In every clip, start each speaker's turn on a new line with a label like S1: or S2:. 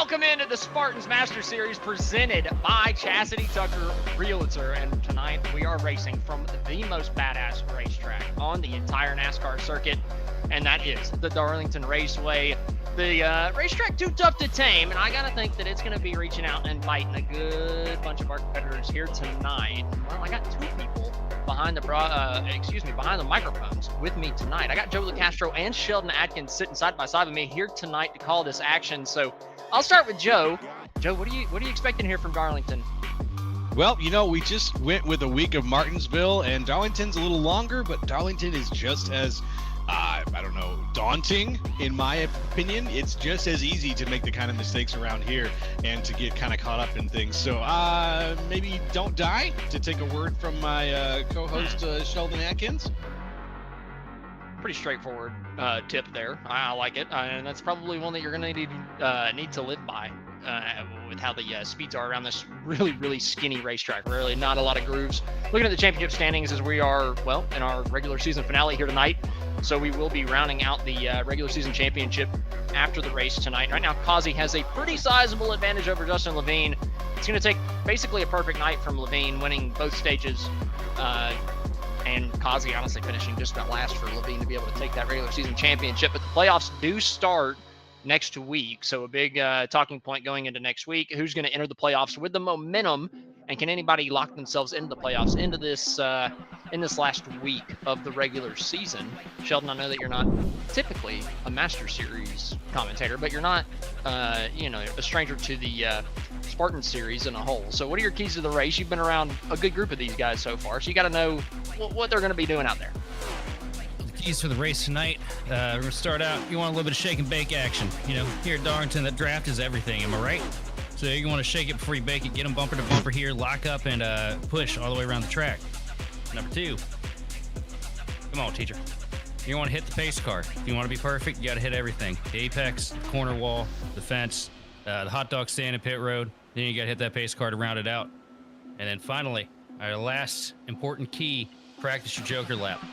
S1: Welcome into the Spartans Master Series presented by Chasity Tucker Realtor. And tonight we are racing from the most badass racetrack on the entire NASCAR circuit, and that is the Darlington Raceway. The racetrack too tough to tame, and I gotta think that it's gonna be reaching out and biting a good bunch of our competitors here tonight. Well, I got two people behind the microphones with me tonight. I got Joe LaCastro and Sheldon Atkins sitting side by side with me here tonight to call this action. So I'll start with Joe. Joe, what are you expecting here from Darlington?
S2: Well, we just went with a week of Martinsville, and Darlington's a little longer, but Darlington is just as daunting in my opinion. It's just as easy to make the kind of mistakes around here and to get kind of caught up in things. So maybe don't die, to take a word from my co-host Sheldon Atkins.
S1: Pretty straightforward tip there. I like it, and that's probably one that you're going to need to live by with how the speeds are around this really skinny racetrack. Really not a lot of grooves. Looking at the championship standings as we are, well, in our regular season finale here tonight. So we will be rounding out the regular season championship after the race tonight. Right now, Kazi has a pretty sizable advantage over Justin Levine. It's going to take basically a perfect night from Levine, winning both stages, and Kazi honestly finishing just about last for Levine to be able to take that regular season championship. But the playoffs do start next week, so a big talking point going into next week: who's going to enter the playoffs with the momentum, and can anybody lock themselves into the playoffs into this in this last week of the regular season? Sheldon, I know that you're not typically a Master Series commentator, but you're not a stranger to the Spartan Series in a whole. So what are your keys to the race? You've been around a good group of these guys so far, so you got to know what they're going to be doing out there.
S3: Keys for the race tonight. We're going to start out, you want a little bit of shake and bake action. Here at Darlington, the draft is everything, am I right? So you want to shake it before you bake it, get them bumper to bumper here, lock up, and push all the way around the track. Number two, come on, teacher. You want to hit the pace car. If you want to be perfect, you got to hit everything. The apex, the corner wall, the fence, the hot dog stand and pit road. Then you got to hit that pace car to round it out. And then finally, our last important key, practice your joker lap.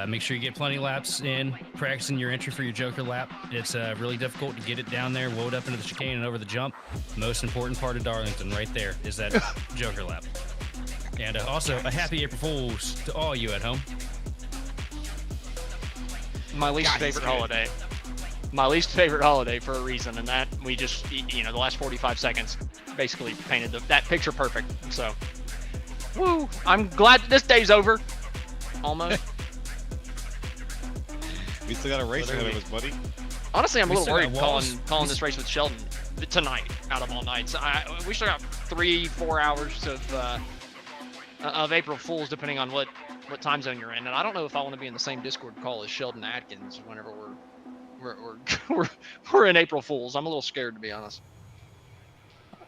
S3: Make sure you get plenty of laps in, practicing your entry for your joker lap. It's really difficult to get it down there, load up into the chicane and over the jump. Most important part of Darlington right there is that joker lap. And also, a happy April Fool's to all you at home.
S1: My least favorite holiday. My least favorite holiday for a reason, and that we just, the last 45 seconds basically painted that picture perfect. So, woo! I'm glad that this day's over. Almost.
S2: We still got a race ahead of us, buddy.
S1: Honestly, I'm a little worried calling this race with Sheldon tonight out of all nights. We still got 3-4 hours of April Fools, depending on what time zone you're in. And I don't know if I want to be in the same Discord call as Sheldon Atkins whenever we're in April Fools. I'm a little scared, to be honest.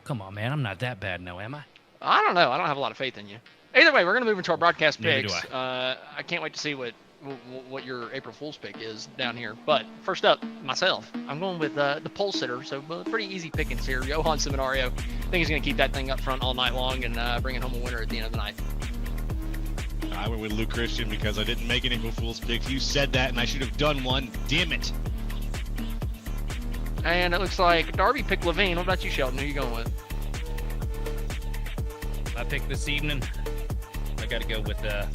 S3: Come on, man. I'm not that bad now, am I?
S1: I don't know. I don't have a lot of faith in you. Either way, we're going to move into our broadcast picks.
S3: Neither do
S1: I can't wait to see what your April Fool's pick is down here. But first up, myself, I'm going with the pole sitter. So pretty easy pickings here. Johan Seminario. I think he's going to keep that thing up front all night long and bring it home a winner at the end of the night.
S2: I went with Luke Christian because I didn't make an April Fool's pick. You said that, and I should have done one. Damn it.
S1: And it looks like Darby picked Levine. What about you, Sheldon? Who are you going with?
S3: My pick this evening, I got to go with I'm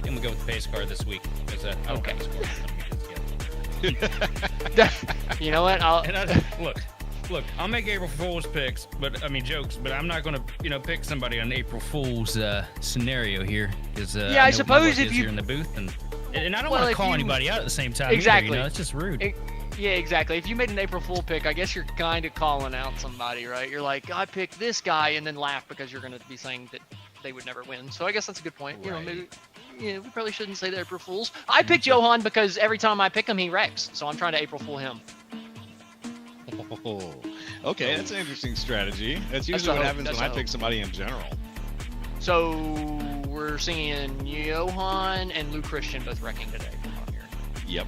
S3: gonna go with the pace car this week because
S1: okay.
S3: You
S1: know what?
S3: Look. I'll make April Fool's picks, jokes. But I'm not gonna, pick somebody on April Fool's scenario here because
S1: I suppose if
S3: you're in the booth and I don't want to call anybody out at the same time.
S1: Exactly.
S3: Either, it's just rude.
S1: Yeah, exactly. If you made an April Fool pick, I guess you're kind of calling out somebody, right? You're like, I picked this guy, and then laugh because you're going to be saying that they would never win. So I guess that's a good point.
S3: Right.
S1: Maybe we probably shouldn't say the April Fools. I picked Johan because every time I pick him, he wrecks. So I'm trying to April Fool him.
S2: Oh, okay, that's an interesting strategy. That's usually what happens when I pick somebody in general.
S1: So we're seeing Johan and Luke Christian both wrecking today.
S2: Yep.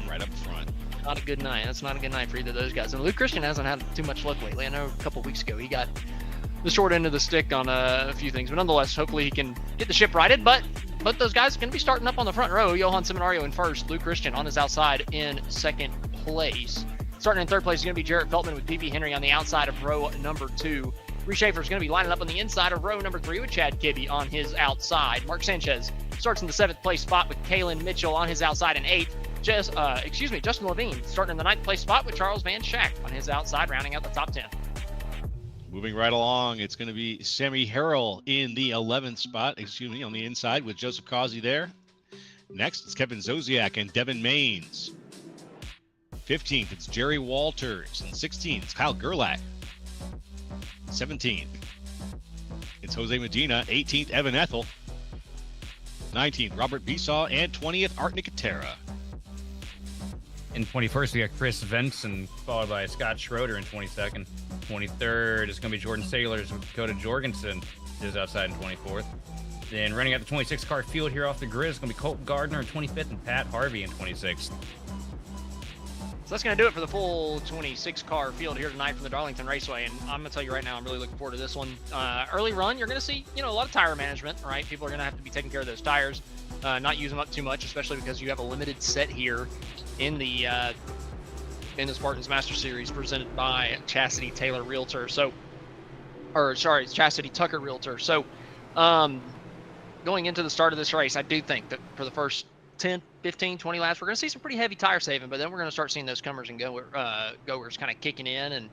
S2: Right up front.
S1: Not a good night. That's not a good night for either of those guys. And Luke Christian hasn't had too much luck lately. I know a couple weeks ago he got the short end of the stick on a few things, but nonetheless, hopefully he can get the ship righted. But both those guys are going to be starting up on the front row. Johan Seminario in first, Luke Christian on his outside in second place. Starting in third place is going to be Jarrett Feltman with P.P. Henry on the outside of row number 2. Reese Schaefer is going to be lining up on the inside of row number 3 with Chad Kibbe on his outside. Mark Sanchez starts in the 7th place spot with Kalen Mitchell on his outside in 8th. Justin Levine starting in the 9th place spot with Charles Van Schack on his outside, rounding out the top 10.
S2: Moving right along, it's going to be Sammy Harrell in the 11th spot, on the inside with Joseph Causey there. Next, it's Kevin Zosiak and Devin Maines. 15th, it's Jerry Walters. And 16th, it's Kyle Gerlach. 17th, it's Jose Medina. 18th, Evan Ethel. 19th, Robert Besaw. And 20th, Art Nicotera.
S3: In 21st, we got Chris Venson, followed by Scott Schroeder in 22nd. 23rd is going to be Jordan Sailors with Dakota Jorgensen, is outside in 24th. Then running out the 26 car field here off the grid is going to be Colton Gardner in 25th and Pat Harvey in 26th.
S1: So that's going to do it for the full 26-car field here tonight from the Darlington Raceway. And I'm going to tell you right now, I'm really looking forward to this one. Early run, you're going to see, a lot of tire management, right? People are going to have to be taking care of those tires, not use them up too much, especially because you have a limited set here in the Spartans Master Series presented by Chasity Taylor Realtor. Chasity Tucker Realtor. So, going into the start of this race, I do think that for the first 10, 15, 20 laps, we're going to see some pretty heavy tire saving, but then we're going to start seeing those comers and goers kind of kicking in, and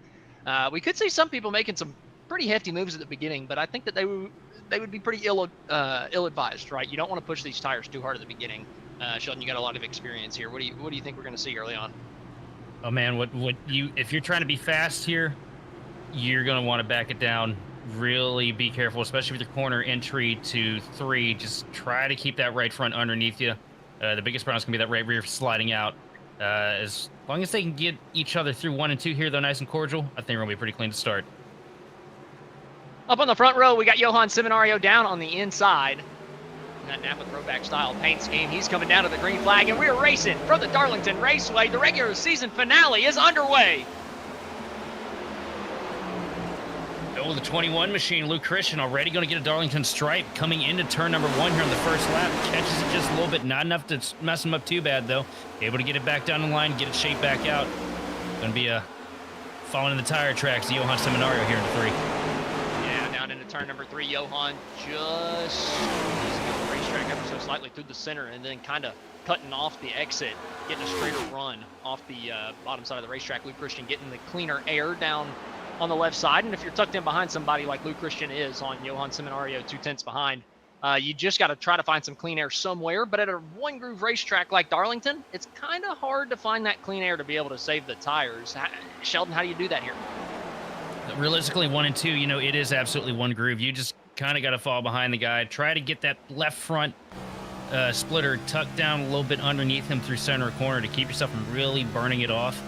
S1: we could see some people making some pretty hefty moves at the beginning, but I think that they would be pretty ill-advised, right? You don't want to push these tires too hard at the beginning. Sheldon, you got a lot of experience here. What do you think we're going to see early on?
S3: Oh man, if you're trying to be fast here, you're going to want to back it down. Really be careful, especially with your corner entry to 3. Just try to keep that right front underneath you. The biggest problem is going to be that right rear sliding out. As long as they can get each other through 1 and 2 here, though, nice and cordial, I think we're going to be pretty clean to start.
S1: Up on the front row, we got Johan Seminario down on the inside. That Napa throwback style paint scheme. He's coming down to the green flag, and we're racing from the Darlington Raceway. The regular season finale is underway.
S3: Oh, the 21 machine, Luke Christian, already going to get a Darlington stripe coming into turn number 1 here on the first lap. Catches it just a little bit, not enough to mess him up too bad, though. Able to get it back down the line, get it shaped back out. Going to be falling in the tire tracks, Johan Seminario here in the 3.
S1: Yeah, down into turn number 3, Johan just skipped the racetrack ever so slightly through the center and then kind of cutting off the exit, getting a straighter run off the bottom side of the racetrack. Luke Christian getting the cleaner air down on the left side, and if you're tucked in behind somebody like Luke Christian is on Johan Seminario 2/10 behind, you just got to try to find some clean air somewhere. But at a one-groove racetrack like Darlington, it's kind of hard to find that clean air to be able to save the tires. Sheldon, how do you do that here?
S3: Realistically, 1 and 2, it is absolutely one groove. You just kind of got to fall behind the guy. Try to get that left front splitter tucked down a little bit underneath him through center corner to keep yourself from really burning it off.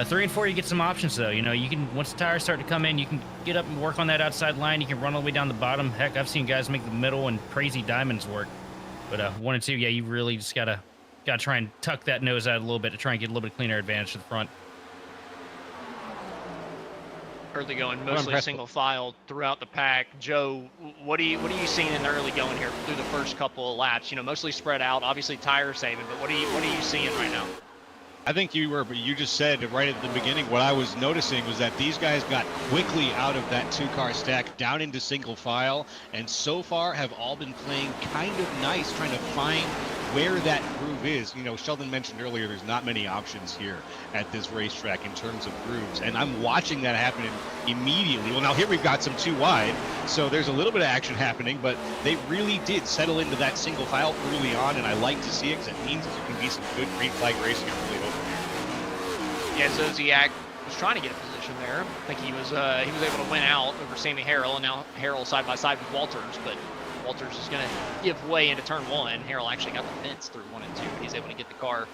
S3: 3 and 4, you get some options, though. You can, once the tires start to come in, you can get up and work on that outside line. You can run all the way down the bottom. Heck, I've seen guys make the middle and crazy diamonds work. But 1 and 2, yeah, you really just gotta try and tuck that nose out a little bit to try and get a little bit cleaner advantage to the front.
S1: Early going, mostly single file throughout the pack. Joe, what are you seeing in the early going here through the first couple of laps? Mostly spread out, obviously tire saving, but what are you seeing right now?
S2: I think you just said right at the beginning, what I was noticing was that these guys got quickly out of that 2-car stack down into single file, and so far have all been playing kind of nice, trying to find where that groove is. Sheldon mentioned earlier, there's not many options here at this racetrack in terms of grooves, and I'm watching that happen immediately. Well, now here we've got some 2 wide, so there's a little bit of action happening, but they really did settle into that single file early on, and I like to see it because it means there can be some good green flag racing early over here.
S1: Yeah, Zosiak was trying to get a position there. I think he was able to win out over Sammy Harrell, and now Harrell side by side with Walters, but Walters is going to give way into turn 1. Harrell actually got the fence through 1 and 2, but he's able to get the car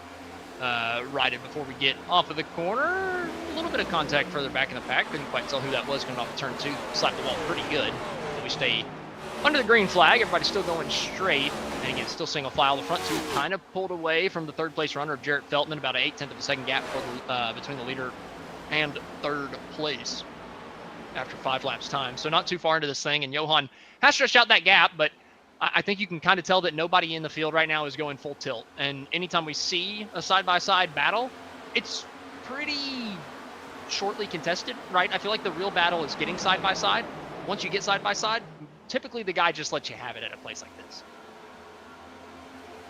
S1: righted before we get off of the corner. A little bit of contact further back in the pack. Couldn't quite tell who that was coming off of turn 2. Slapped the wall pretty good. But we stay under the green flag. Everybody's still going straight. And again, still single file. The front 2 kind of pulled away from the 3rd place runner of Jarrett Feltman, about an 0.8 of a second gap between the leader and 3rd place after 5 laps time. So not too far into this thing, and Johan has stretched out that gap, but I think you can kind of tell that nobody in the field right now is going full tilt. And anytime we see a side-by-side battle, it's pretty shortly contested, right? I feel like the real battle is getting side by side. Once you get side by side, typically the guy just lets you have it at a place like this.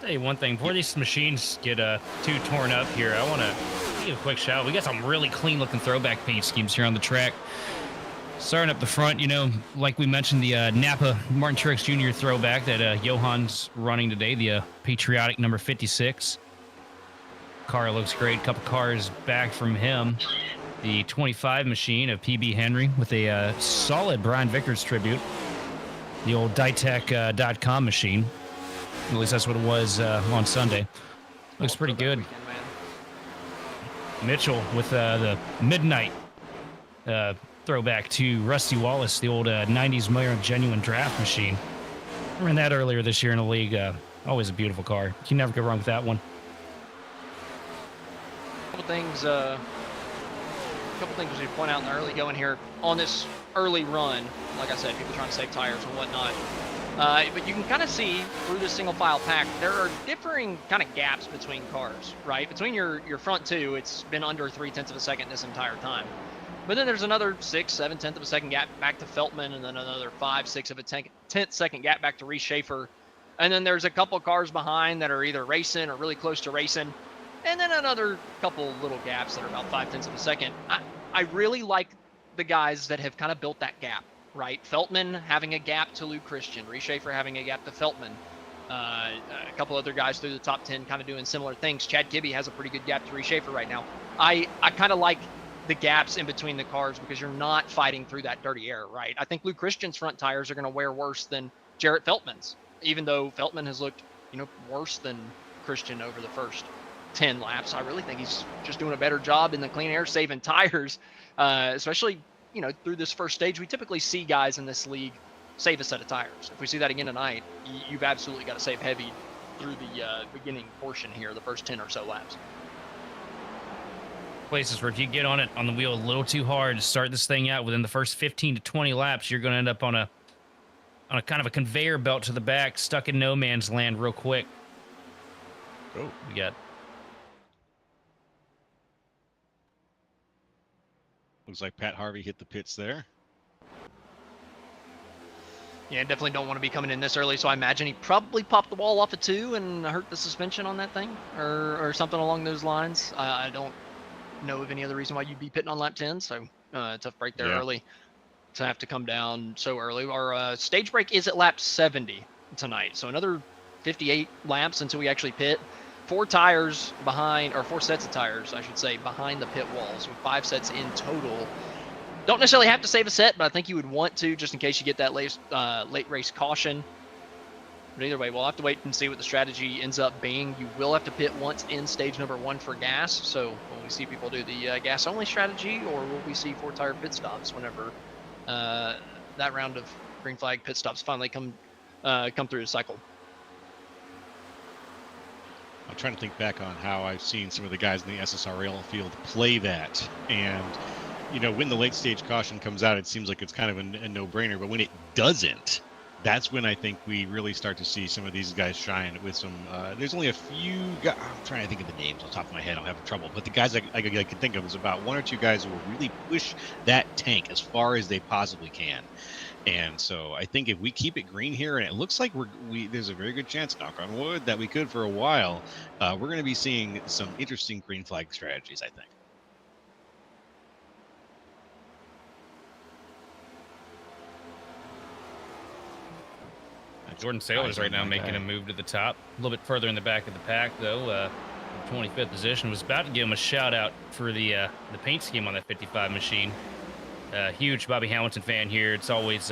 S3: Tell you one thing, before these machines get too torn up here, I want to give a quick shout. We got some really clean looking throwback paint schemes here on the track. Starting up the front, you know, like we mentioned, the Napa Martin Truex Jr. throwback that Johan's running today, the patriotic number 56. Car looks great. Couple cars back from him. The 25 machine of PB Henry with a solid Brian Vickers tribute. The old Ditech.com machine. At least that's what it was on Sunday. Looks pretty good. Mitchell with the midnight throwback to Rusty Wallace, the old 90s Miller Genuine Draft machine. Ran that earlier this year in the league. Always a beautiful car. You can never go wrong with that one.
S1: Couple things we should point out in the early going here on this early run. Like I said, people trying to save tires and whatnot. But you can kind of see through this single file pack, there are differing kind of gaps between cars, right? Between your front two, it's been under 0.3 of a second this entire time. But then there's another 6-7 tenth of a second gap back to Feltman, and then another 5-6 of a tenth second gap back to Reese Schaefer. And then there's a couple cars behind that are either racing or really close to racing. And then another couple little gaps that are about 0.5 of a second. I really like the guys that have kind of built that gap, right? Feltman having a gap to Luke Christian, Reese Schaefer having a gap to Feltman. A couple other guys through the top 10 kind of doing similar things. Chad Kibbe has a pretty good gap to Reese Schaefer right now. I kind of like the gaps in between the cars because you're not fighting through that dirty air, right? I think Luke Christian's front tires are going to wear worse than Jarrett Feltman's, even though Feltman has looked, worse than Christian over the first 10 laps. I really think he's just doing a better job in the clean air, saving tires, especially, through this first stage. We typically see guys in this league save a set of tires. If we see that again tonight, you've absolutely got to save heavy through the beginning portion here, the first 10 or so laps.
S3: Places where if you get on the wheel a little too hard to start this thing out within the first 15 to 20 laps, you're going to end up on a kind of a conveyor belt to the back, stuck in no man's land real quick. Oh, we got.
S2: Looks like Pat Harvey hit the pits there.
S1: Yeah, definitely don't want to be coming in this early, so I imagine he probably popped the wall off of 2 and hurt the suspension on that thing, or something along those lines. I don't know of any other reason why you'd be pitting on lap 10, so tough break there early to have to come down so early. Our stage break is at lap 70 tonight, so another 58 laps until we actually pit. 4 tires behind, or 4 sets of tires, I should say, behind the pit walls, with 5 sets in total. Don't necessarily have to save a set, but I think you would want to, just in case you get that late race caution. But either way, we'll have to wait and see what the strategy ends up being. You will have to pit once in stage number 1 for gas. So will we see people do the gas-only strategy, or will we see 4-tire pit stops whenever that round of green flag pit stops finally come through the cycle?
S2: I'm trying to think back on how I've seen some of the guys in the SSRL field play that. And, when the late stage caution comes out, it seems like it's kind of a no-brainer. But when it doesn't, that's when I think we really start to see some of these guys shine with some. There's only a few guys. I'm trying to think of the names on top of my head. I'm having trouble. But the guys I can think of is about 1 or 2 guys who will really push that tank as far as they possibly can. And so I think if we keep it green here, and it looks like there's a very good chance, knock on wood, that we could for a while, we're going to be seeing some interesting green flag strategies, I think.
S3: Jordan Saylor's right now making a move to the top. A little bit further in the back of the pack, though. 25th position. Was about to give him a shout-out for the paint scheme on that 55 machine. Huge Bobby Hamilton fan here. It's always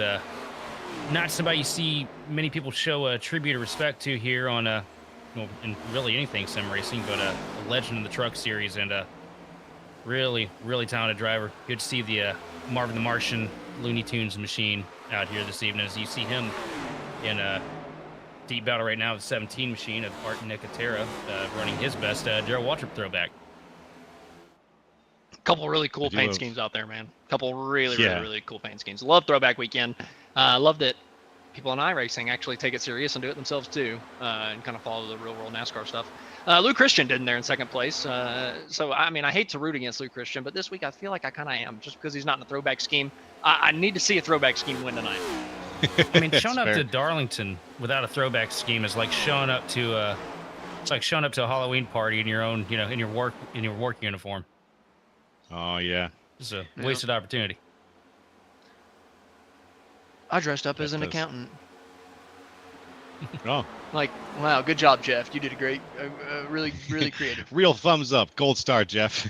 S3: not somebody you see many people show a tribute of respect to here on in really anything sim racing, but a legend in the truck series and a really, really talented driver. Good to see the Marvin the Martian Looney Tunes machine out here this evening, as you see him in a deep battle right now with the 17 machine of Art Nicotera, running his best Darrell Waltrip throwback.
S1: Couple really cool paint schemes out there, man. Couple really cool paint schemes. Love throwback weekend. Love that people in iRacing actually take it serious and do it themselves too, and kind of follow the real world NASCAR stuff. Lou Christian did in there in second place. So I mean, I hate to root against Lou Christian, but this week I feel like I kind of am, just because he's not in the throwback scheme. I need to see a throwback scheme win tonight.
S3: I mean, showing up to Darlington without a throwback scheme is like showing up to it's like showing up to a Halloween party in your own, in your work uniform.
S2: Oh yeah,
S3: It's a wasted opportunity.
S1: I dressed up as an accountant.
S2: Oh,
S1: like, wow, good job, Jeff. You did a great, really, really creative.
S2: Real thumbs up, gold star, Jeff.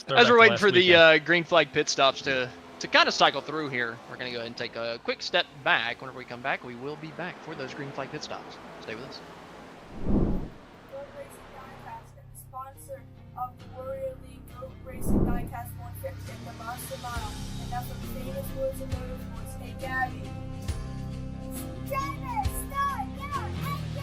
S1: As we're waiting for the green flag pit stops to kind of cycle through here, we're going to go ahead and take a quick step back. Whenever we come back, we will be back for those green flag pit stops. Stay with us.
S4: Goat Racing Diecast and the sponsor of the Warrior League Goat Racing Diecast 150 and the Monster Mile. And now for the famous words of motorsports. Hey, Gabby. Driver, start, go, and go!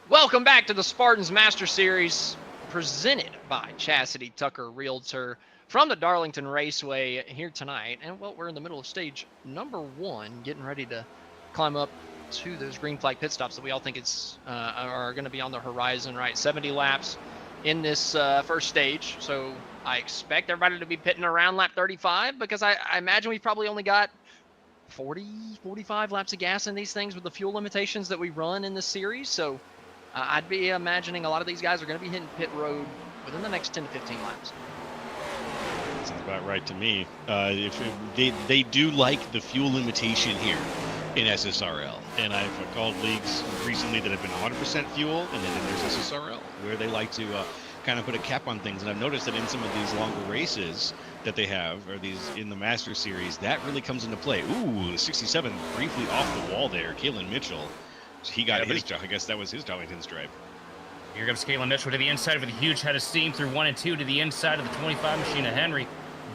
S1: Welcome back to the Spartans Master Series, presented by Chasity Tucker Realtor from the Darlington Raceway here tonight. And well, we're in the middle of stage number 1, getting ready to climb up to those green flag pit stops that we all think are going to be on the horizon, right? 70 laps in this first stage. So I expect everybody to be pitting around lap 35, because I imagine we've probably only got 45 laps of gas in these things with the fuel limitations that we run in this series. So I'd be imagining a lot of these guys are going to be hitting pit road within the next 10 to 15 laps.
S2: Sounds about right to me. They do like the fuel limitation here in SSRL, and I've called leagues recently that have been 100% fuel, and then there's SSRL where they like to kind of put a cap on things. And I've noticed that in some of these longer races that they have, or these in the Master Series, that really comes into play. Ooh, 67 briefly off the wall there. Kalen Mitchell. He got his job. I guess that was his Darlington stripe.
S3: Here comes Kalen Mitchell to the inside with a huge head of steam through 1 and 2 to the inside of the 25 machine of Henry.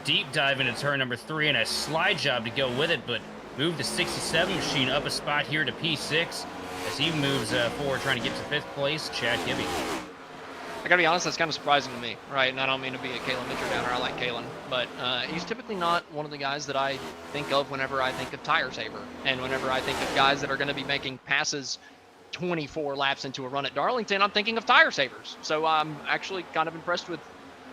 S3: Deep dive into turn number 3 and a slide job to go with it, but move the 67 machine up a spot here to P6 as he moves forward trying to get to 5th place. Chad Gibby.
S1: I gotta be honest, that's kind of surprising to me, right? And I don't mean to be a Kalen Mitchell downer. I like Kalen, but he's typically not one of the guys that I think of whenever I think of tire saver, and whenever I think of guys that are going to be making passes 24 laps into a run at Darlington, I'm thinking of tire savers. So I'm actually kind of impressed with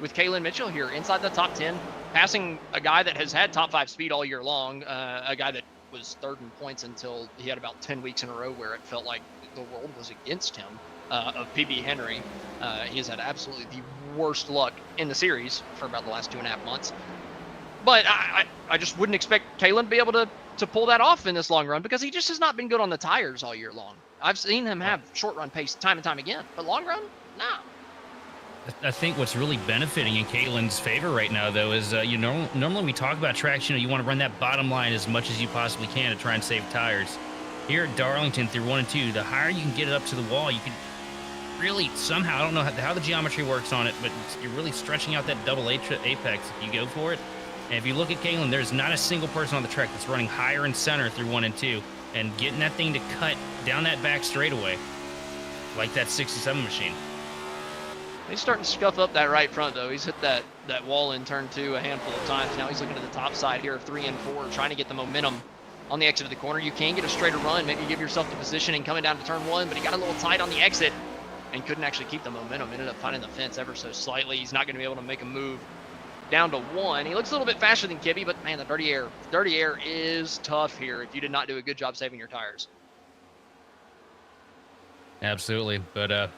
S1: Kalen Mitchell here, inside the top 10, passing a guy that has had top 5 speed all year long, a guy that was 3rd in points until he had about 10 weeks in a row where it felt like the world was against him. Of PB Henry. He has had absolutely the worst luck in the series for about the last 2.5 months. But I just wouldn't expect Kalen to be able to pull that off in this long run, because he just has not been good on the tires all year long. I've seen him have short run pace time and time again, but long run, no.
S3: I think what's really benefiting in Kalen's favor right now, though, is normally we talk about tracks, you want to run that bottom line as much as you possibly can to try and save tires. Here at Darlington through 1 and 2, the higher you can get it up to the wall, you can really somehow, I don't know how the geometry works on it, but you're really stretching out that double apex if you go for it. And if you look at Kalen, there's not a single person on the track that's running higher and center through 1 and 2 and getting that thing to cut down that back straightaway. like that 67 machine.
S1: He's starting to scuff up that right front, though. He's hit that wall in turn 2 a handful of times. Now he's looking at the top side here of 3 and 4, trying to get the momentum on the exit of the corner. You can get a straighter run, maybe give yourself the positioning coming down to turn 1, but he got a little tight on the exit and couldn't actually keep the momentum. Ended up finding the fence ever so slightly. He's not going to be able to make a move down to 1. He looks a little bit faster than Kibby, but man, the dirty air is tough here if you did not do a good job saving your tires.
S3: Absolutely, but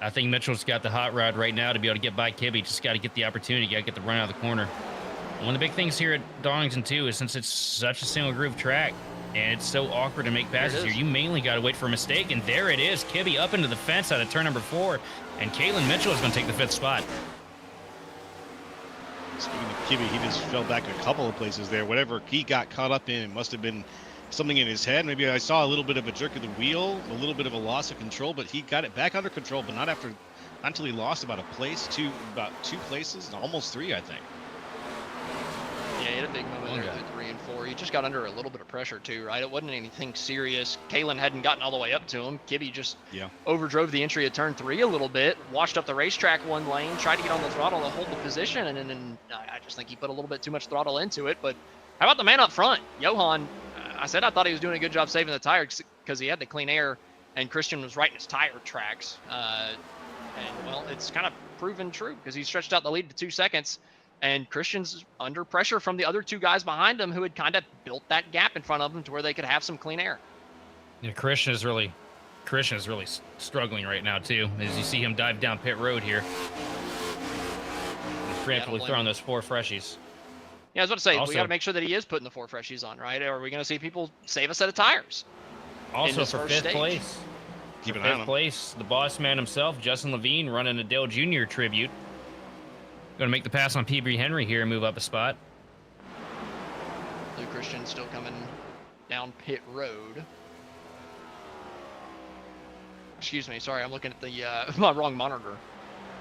S3: I think Mitchell's got the hot rod right now to be able to get by Kibby. Just got to get the opportunity, got to get the run out of the corner. One of the big things here at Darlington, too, is since it's such a single groove track and it's so awkward to make passes here, you mainly got to wait for a mistake. And there it is, Kibby up into the fence out of turn number 4. And Kalen Mitchell is going to take the 5th spot.
S2: Speaking of Kibby, he just fell back a couple of places there. Whatever he got caught up in, it must have been something in his head. Maybe I saw a little bit of a jerk of the wheel, a little bit of a loss of control, but he got it back under control, but not until he lost about about 2 places, almost 3, I think.
S1: Yeah, he had a big moment there through 3 and 4. He just got under a little bit of pressure too, right? It wasn't anything serious. Kalen hadn't gotten all the way up to him. Kibby just overdrove the entry of turn 3 a little bit, washed up the racetrack 1 lane, tried to get on the throttle to hold the position, and then I just think he put a little bit too much throttle into it. But how about the man up front? Johan, I said I thought he was doing a good job saving the tires because he had the clean air, and Christian was right in his tire tracks. And, well, it's kind of proven true because he stretched out the lead to 2 seconds, and Christian's under pressure from the other 2 guys behind him who had kind of built that gap in front of him to where they could have some clean air.
S3: Yeah, Christian is really struggling right now, too, as you see him dive down pit road here. He's frantically throwing those 4 freshies.
S1: Yeah, I was about to say,
S3: Also,
S1: we got to make sure that he is putting the 4 freshies on, right? Or are we going to see people save a set of tires?
S3: Also for 5th place.
S2: Keep an eye on him.
S3: 5th place, the boss man himself, Justin Levine, running a Dale Jr. tribute. Going to make the pass on PB Henry here and move up a spot.
S1: Lou Christian still coming down pit road. Excuse me, sorry, I'm looking at the my wrong monitor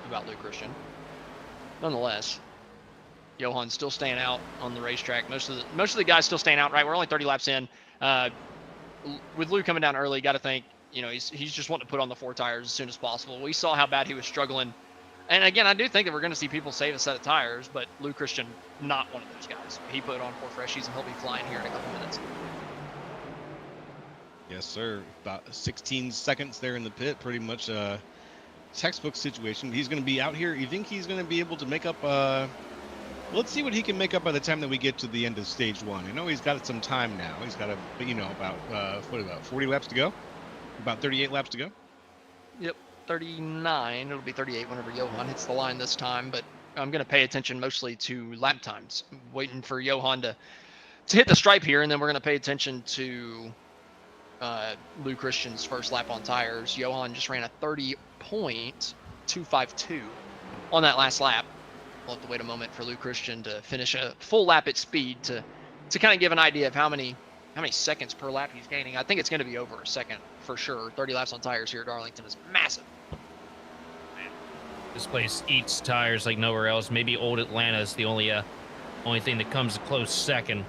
S1: about Lou Christian. Nonetheless, Johan's still staying out on the racetrack. Most of the guys still staying out, right? We're only 30 laps in. With Lou coming down early, got to think, he's just wanting to put on the 4 tires as soon as possible. We saw how bad he was struggling. And again, I do think that we're going to see people save a set of tires, but Lou Christian, not one of those guys. He put on 4 freshies, and he'll be flying here in a couple minutes.
S2: Yes, sir. About 16 seconds there in the pit, pretty much a textbook situation. He's going to be out here. You think he's going to be able to make up let's see what he can make up by the time that we get to the end of stage 1. I know he's got some time now. He's got about 40 laps to go, about 38 laps to go.
S1: Yep, 39. It'll be 38 whenever Johan hits the line this time. But I'm going to pay attention mostly to lap times. Waiting for Johan to hit the stripe here, and then we're going to pay attention to Lou Christian's first lap on tires. Johan just ran a 30.252 on that last lap. We'll have to wait a moment for Lou Christian to finish a full lap at speed to kind of give an idea of how many seconds per lap he's gaining. I think it's going to be over a second for sure. 30 laps on tires here at Darlington is massive.
S3: Man, this place eats tires like nowhere else. Maybe old Atlanta is the only thing that comes a close second.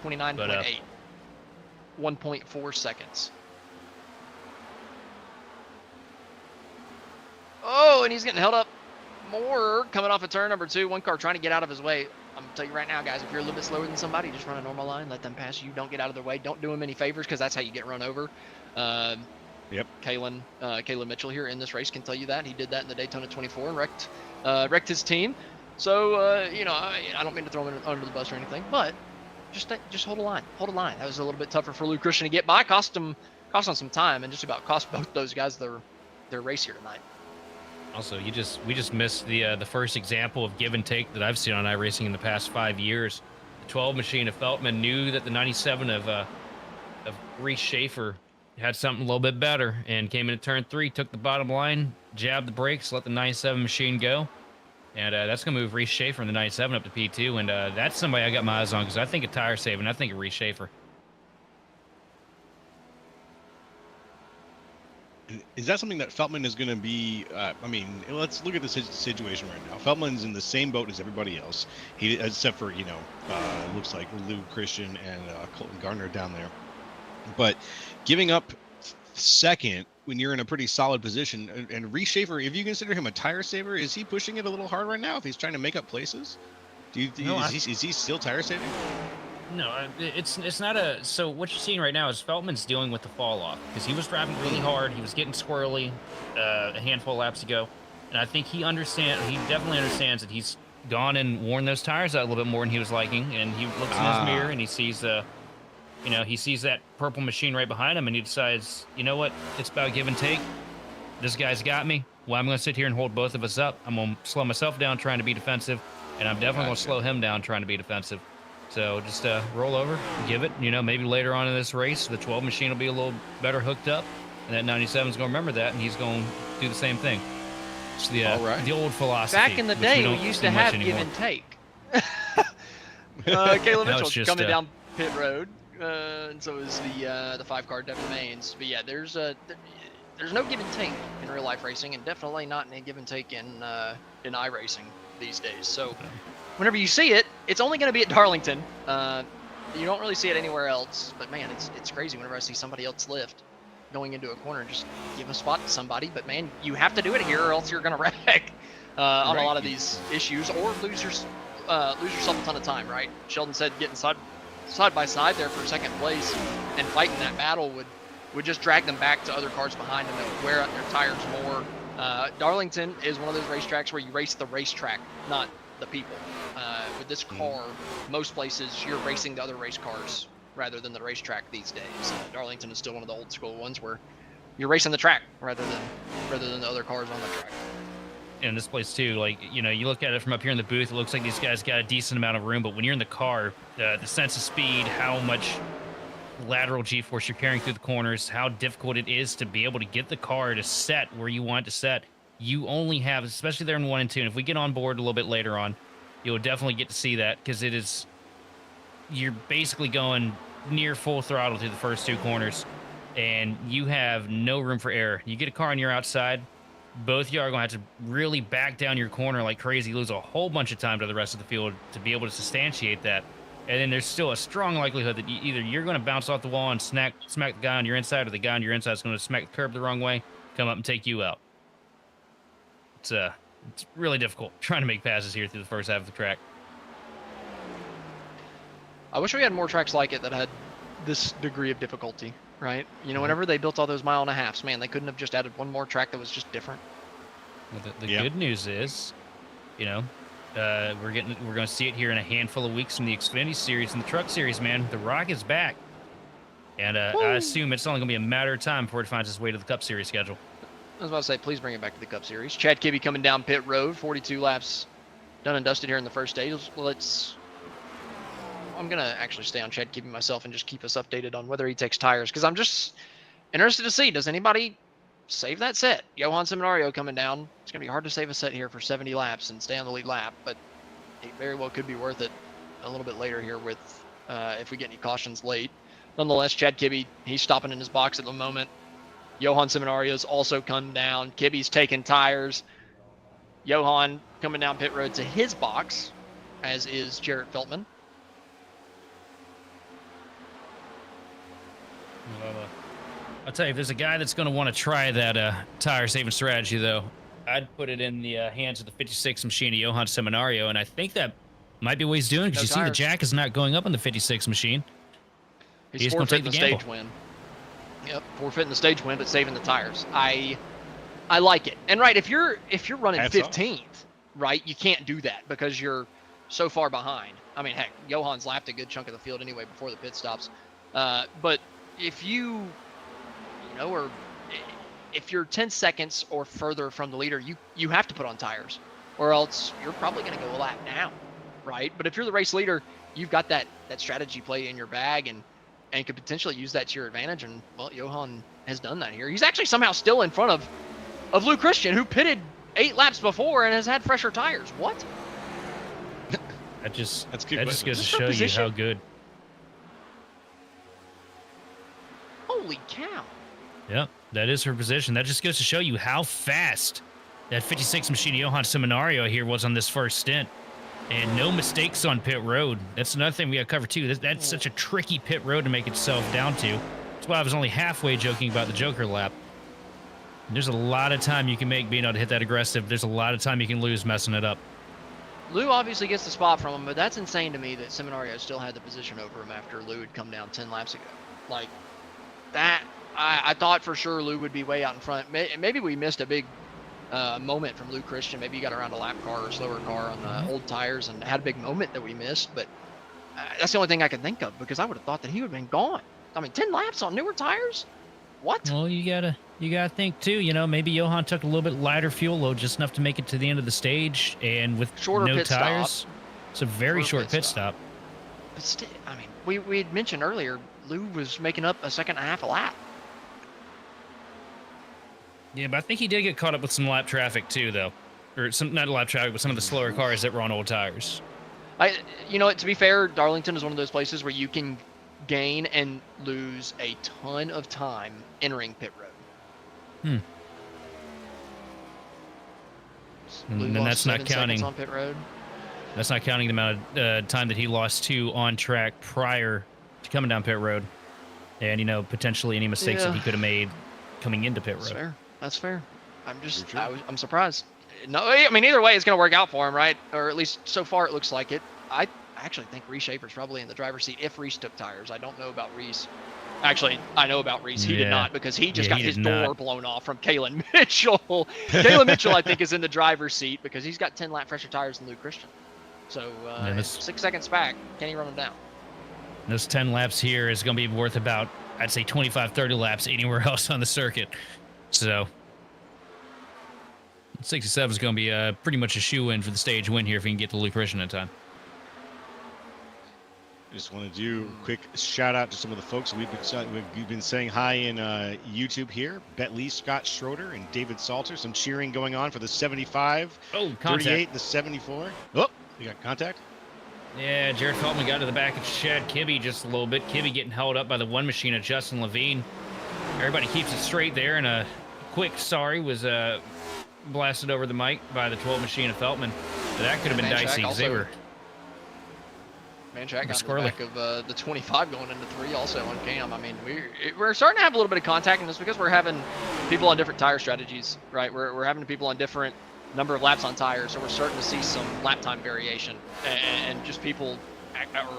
S1: 29.8. 1.4 seconds. Oh, and he's getting held up more coming off of turn number 2. One car trying to get out of his way. I'm gonna tell you right now, guys, if you're a little bit slower than somebody, just run a normal line, let them pass you. Don't get out of their way. Don't do them any favors, because that's how you get run over.
S2: Yep.
S1: Kalen Mitchell here in this race can tell you that. He did that in the Daytona 24 and wrecked his team. So I don't mean to throw him under the bus or anything, but just hold a line. Hold a line. That was a little bit tougher for Lou Christian to get by. Cost him some time, and just about cost both those guys their race here tonight.
S3: Also, we just missed the first example of give and take that I've seen on iRacing in the past 5 years. The 12 machine of Feltman knew that the 97 of Reese Schaefer had something a little bit better and came into turn 3, took the bottom line, jabbed the brakes, let the 97 machine go. And that's going to move Reese Schaefer in the 97 up to P2. And that's somebody I got my eyes on because I think of tire saving. I think of Reese Schaefer.
S2: Is that something that Feltman is going to be? Let's look at the situation right now. Feltman's in the same boat as everybody else. Except for looks like Lou Christian and Colton Gardner down there. But giving up second when you're in a pretty solid position. And Reshaver, if you consider him a tire saver, is he pushing it a little hard right now? If he's trying to make up places, is he still tire saving?
S3: No, it's not a. So what you're seeing right now is Feltman's dealing with the fall off because he was driving really hard. He was getting squirrely a handful of laps ago, and I think he definitely understands that he's gone and worn those tires out a little bit more than he was liking. And he looks in his mirror and he sees he sees that purple machine right behind him, and he decides, you know what, it's about give and take. This guy's got me. Well, I'm going to sit here and hold both of us up. I'm going to slow myself down trying to be defensive, and I'm definitely going to slow him down trying to be defensive. So just roll over, give it. Maybe later on in this race, the 12 machine will be a little better hooked up, and that 97 is going to remember that, and he's going to do the same thing. It's the old philosophy.
S1: Back in the day, we used to have give and take. Caleb Mitchell coming down pit road, and so is the 5-car Devin Mains. But yeah, there's no give and take in real life racing, and definitely not any give and take in iRacing these days. So whenever you see it, it's only going to be at Darlington. You don't really see it anywhere else. But man, it's crazy whenever I see somebody else lift going into a corner, just give a spot to somebody. But man, you have to do it here, or else you're going to wreck on a lot of these issues, or lose yourself a ton of time. Right? Sheldon said getting side by side there for second place and fighting that battle would just drag them back to other cars behind them that would wear out their tires more. Darlington is one of those racetracks where you race the racetrack, not the people. With this car, most places you're racing the other race cars rather than the racetrack these days. Darlington is still one of the old school ones where you're racing the track rather than the other cars on the track.
S3: In this place too, you look at it from up here in the booth, it looks like these guys got a decent amount of room, but when you're in the car, the sense of speed, how much lateral G-force you're carrying through the corners, how difficult it is to be able to get the car to set where you want it to set. You only have, especially there in 1 and 2, and if we get on board a little bit later on, you'll definitely get to see that, because you're basically going near full throttle through the first 2 corners, and you have no room for error. You get a car on your outside, both of you are going to have to really back down your corner like crazy, lose a whole bunch of time to the rest of the field to be able to substantiate that. And then there's still a strong likelihood that either you're going to bounce off the wall and smack the guy on your inside, or the guy on your inside is going to smack the curb the wrong way, come up and take you out. It's really difficult trying to make passes here through the first half of the track.
S1: I wish we had more tracks like it that had this degree of difficulty, right? Whenever they built all those 1.5 miles, man, they couldn't have just added one more track that was just different.
S3: Well, the good news is, we're going to see it here in a handful of weeks in the Xfinity Series and the Truck Series, man. The Rock is back. And I assume it's only going to be a matter of time before it finds its way to the Cup Series schedule.
S1: I was about to say, please bring it back to the Cup Series. Chad Kibbe coming down pit road, 42 laps done and dusted here in the first day. I'm going to actually stay on Chad Kibbe myself and just keep us updated on whether he takes tires, because I'm just interested to see, does anybody save that set? Johan Seminario coming down. It's going to be hard to save a set here for 70 laps and stay on the lead lap, but it very well could be worth it a little bit later here with if we get any cautions late. Nonetheless, Chad Kibbe, he's stopping in his box at the moment. Johan Seminario's also come down. Kibbe's taking tires. Johan coming down pit road to his box, as is Jarrett Feltman.
S3: I'll tell you, if there's a guy that's going to want to try that tire saving strategy, though, I'd put it in the hands of the 56 machine of Johan Seminario, and I think that might be what he's doing, because see the jack is not going up on the 56 machine.
S1: He's forfeiting the stage win. Yep, forfeiting the stage win, but saving the tires. I like it. And right, if you're running 15th, right, you can't do that because you're so far behind. I mean, heck, Johan's lapped a good chunk of the field anyway before the pit stops. But if if you're 10 seconds or further from the leader, you have to put on tires, or else you're probably going to go a lap down, right? But if you're the race leader, you've got that strategy play in your bag and could potentially use that to your advantage. And well, Johan has done that here. He's actually somehow still in front of Lou Christian, who pitted 8 laps before and has had fresher tires. What?
S3: That just
S2: good.
S3: Goes to show you how good.
S1: Holy cow.
S3: Yeah, that is her position. That just goes to show you how fast that 56 machine Johan Seminario here was on this first stint. And no mistakes on pit road. That's another thing we got to cover, too. That's such a tricky pit road to make itself down to. That's why I was only halfway joking about the Joker lap. There's a lot of time you can make being able to hit that aggressive. There's a lot of time you can lose messing it up.
S1: Lou obviously gets the spot from him, but that's insane to me that Seminario still had the position over him after Lou had come down 10 laps ago. Like, that, I thought for sure Lou would be way out in front. Maybe we missed a big moment from Lou Christian. Maybe he got around a lap car or a slower car on the old tires and had a big moment that we missed, but that's the only thing I could think of, because I would have thought that he would have been gone. I mean, 10 laps on newer tires? What?
S3: Well, you gotta think too. You know, maybe Johan took a little bit lighter fuel load, just enough to make it to the end of the stage, and with
S1: Shorter
S3: no
S1: pit
S3: tires,
S1: stop.
S3: it's a very short pit stop.
S1: But still, I mean, we had mentioned earlier, Lou was making up a second and a half a lap.
S3: Yeah, but I think he did get caught up with some lap traffic too, though, or some not lap traffic, but some of the slower cars that were on old tires.
S1: You know, to be fair, Darlington is one of those places where you can gain and lose a ton of time entering pit road.
S3: And then that's not
S1: 7
S3: counting.
S1: seconds on pit road.
S3: That's not counting the amount of time that he lost to on track prior to coming down pit road, and you know, potentially any mistakes that he could have made coming into pit road.
S1: That's fair. That's fair. I'm surprised. No, I mean, either way, it's going to work out for him, right? Or at least so far it looks like it. I actually think Reese Schaefer's probably in the driver's seat if Reese took tires. I don't know about Reese. Actually, I know about Reese. He did not, because he just got his door blown off from Kalen Mitchell. Kalen Mitchell, I think, is in the driver's seat because he's got 10 lap fresher tires than Lou Christian. So 6 seconds back, can he run them down?
S3: Those 10 laps here is going to be worth about, I'd say, 25, 30 laps anywhere else on the circuit. So 67 is going to be pretty much a shoe-in for the stage win here if he can get to Lou Christian in time.
S2: I just want to do a quick shout out to some of the folks we've been saying hi in YouTube here. Bentley, Scott Schroeder, and David Salter. Some cheering going on for the 75, 38, the 74. Oh, you got contact?
S3: Yeah, Jared Feltman got to the back of Chad Kibbe just a little bit. Kibbe getting held up by the one machine of Justin Levine. Everybody keeps it straight there, and a quick sorry was blasted over the mic by the 12 machine of Feltman. But that could have been dicey because they were...
S1: Manchak got to the back of the 25 going into 3 also on cam. I mean, we're starting to have a little bit of contact, and it's because we're having people on different tire strategies, right? We're having people on different number of laps on tires, so we're starting to see some lap time variation, and just people,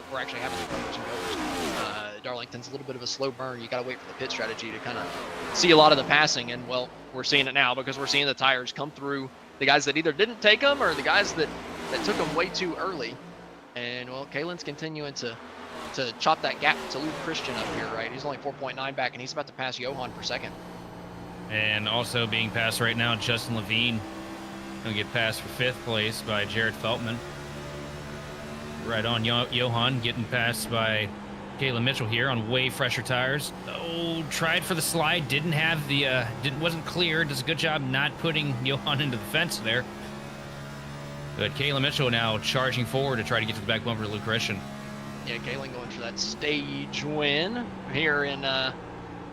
S1: we're actually having the runners and goers. Darlington's a little bit of a slow burn. You got to wait for the pit strategy to kind of see a lot of the passing, and well, we're seeing it now because we're seeing the tires come through the guys that either didn't take them or the guys that took them way too early. And well, Kalen's continuing to chop that gap to Lou Christian up here, right? He's only 4.9 back, and he's about to pass Johan for second.
S3: And also being passed right now, Justin Levine gonna get passed for 5th place by Jared Feltman. Right on Johan getting passed by Kalen Mitchell here on way fresher tires. Oh, tried for the slide, didn't have the wasn't clear. Does a good job not putting Johan into the fence there. But Kalen Mitchell now charging forward to try to get to the back bumper to Lou Christian.
S1: Yeah, Kalen going for that stage win here in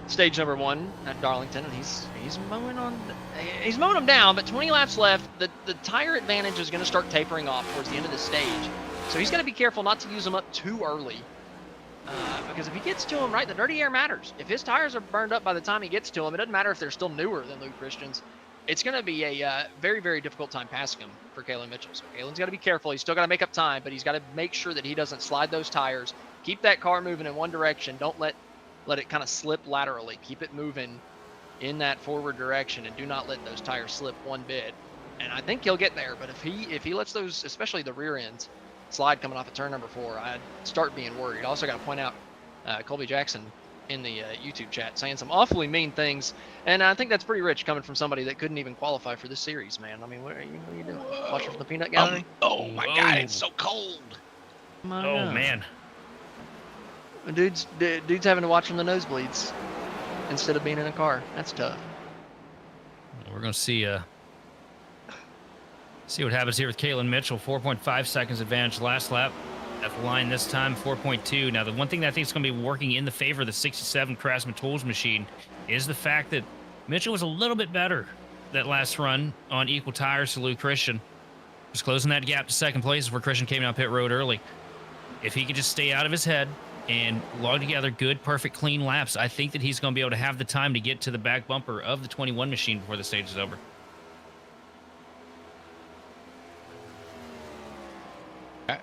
S1: stage number 1 at Darlington, and he's mowing them down. But 20 laps left. The tire advantage is going to start tapering off towards the end of the stage, so he's got to be careful not to use them up too early. Because if he gets to them, right, the dirty air matters. If his tires are burned up by the time he gets to them, it doesn't matter if they're still newer than Lou Christian's. It's going to be a very, very difficult time passing him for Kalen Mitchell. So Kalen's got to be careful. He's still got to make up time, but he's got to make sure that he doesn't slide those tires. Keep that car moving in one direction. Don't let it kind of slip laterally. Keep it moving in that forward direction, and do not let those tires slip one bit. And I think he'll get there, but if he lets those, especially the rear ends, slide coming off of turn number 4, I'd start being worried. Also got to point out Colby Jackson in the YouTube chat saying some awfully mean things, and I think that's pretty rich coming from somebody that couldn't even qualify for this series, man. I mean, what are you doing? Watching from the peanut gallery?
S2: Oh my God, it's so cold.
S3: Oh man,
S1: dude's having to watch from the nosebleeds instead of being in a car. That's tough.
S3: We're gonna see what happens here with Kalen Mitchell. 4.5 seconds advantage last lap. At the line this time, 4.2. Now, the one thing that I think is going to be working in the favor of the 67 Craftsman Tools machine is the fact that Mitchell was a little bit better that last run on equal tires to Lou Christian. Just closing that gap to second place where Christian came down pit road early. If he could just stay out of his head, and log together good, perfect, clean laps. I think that he's going to be able to have the time to get to the back bumper of the 21 machine before the stage is over.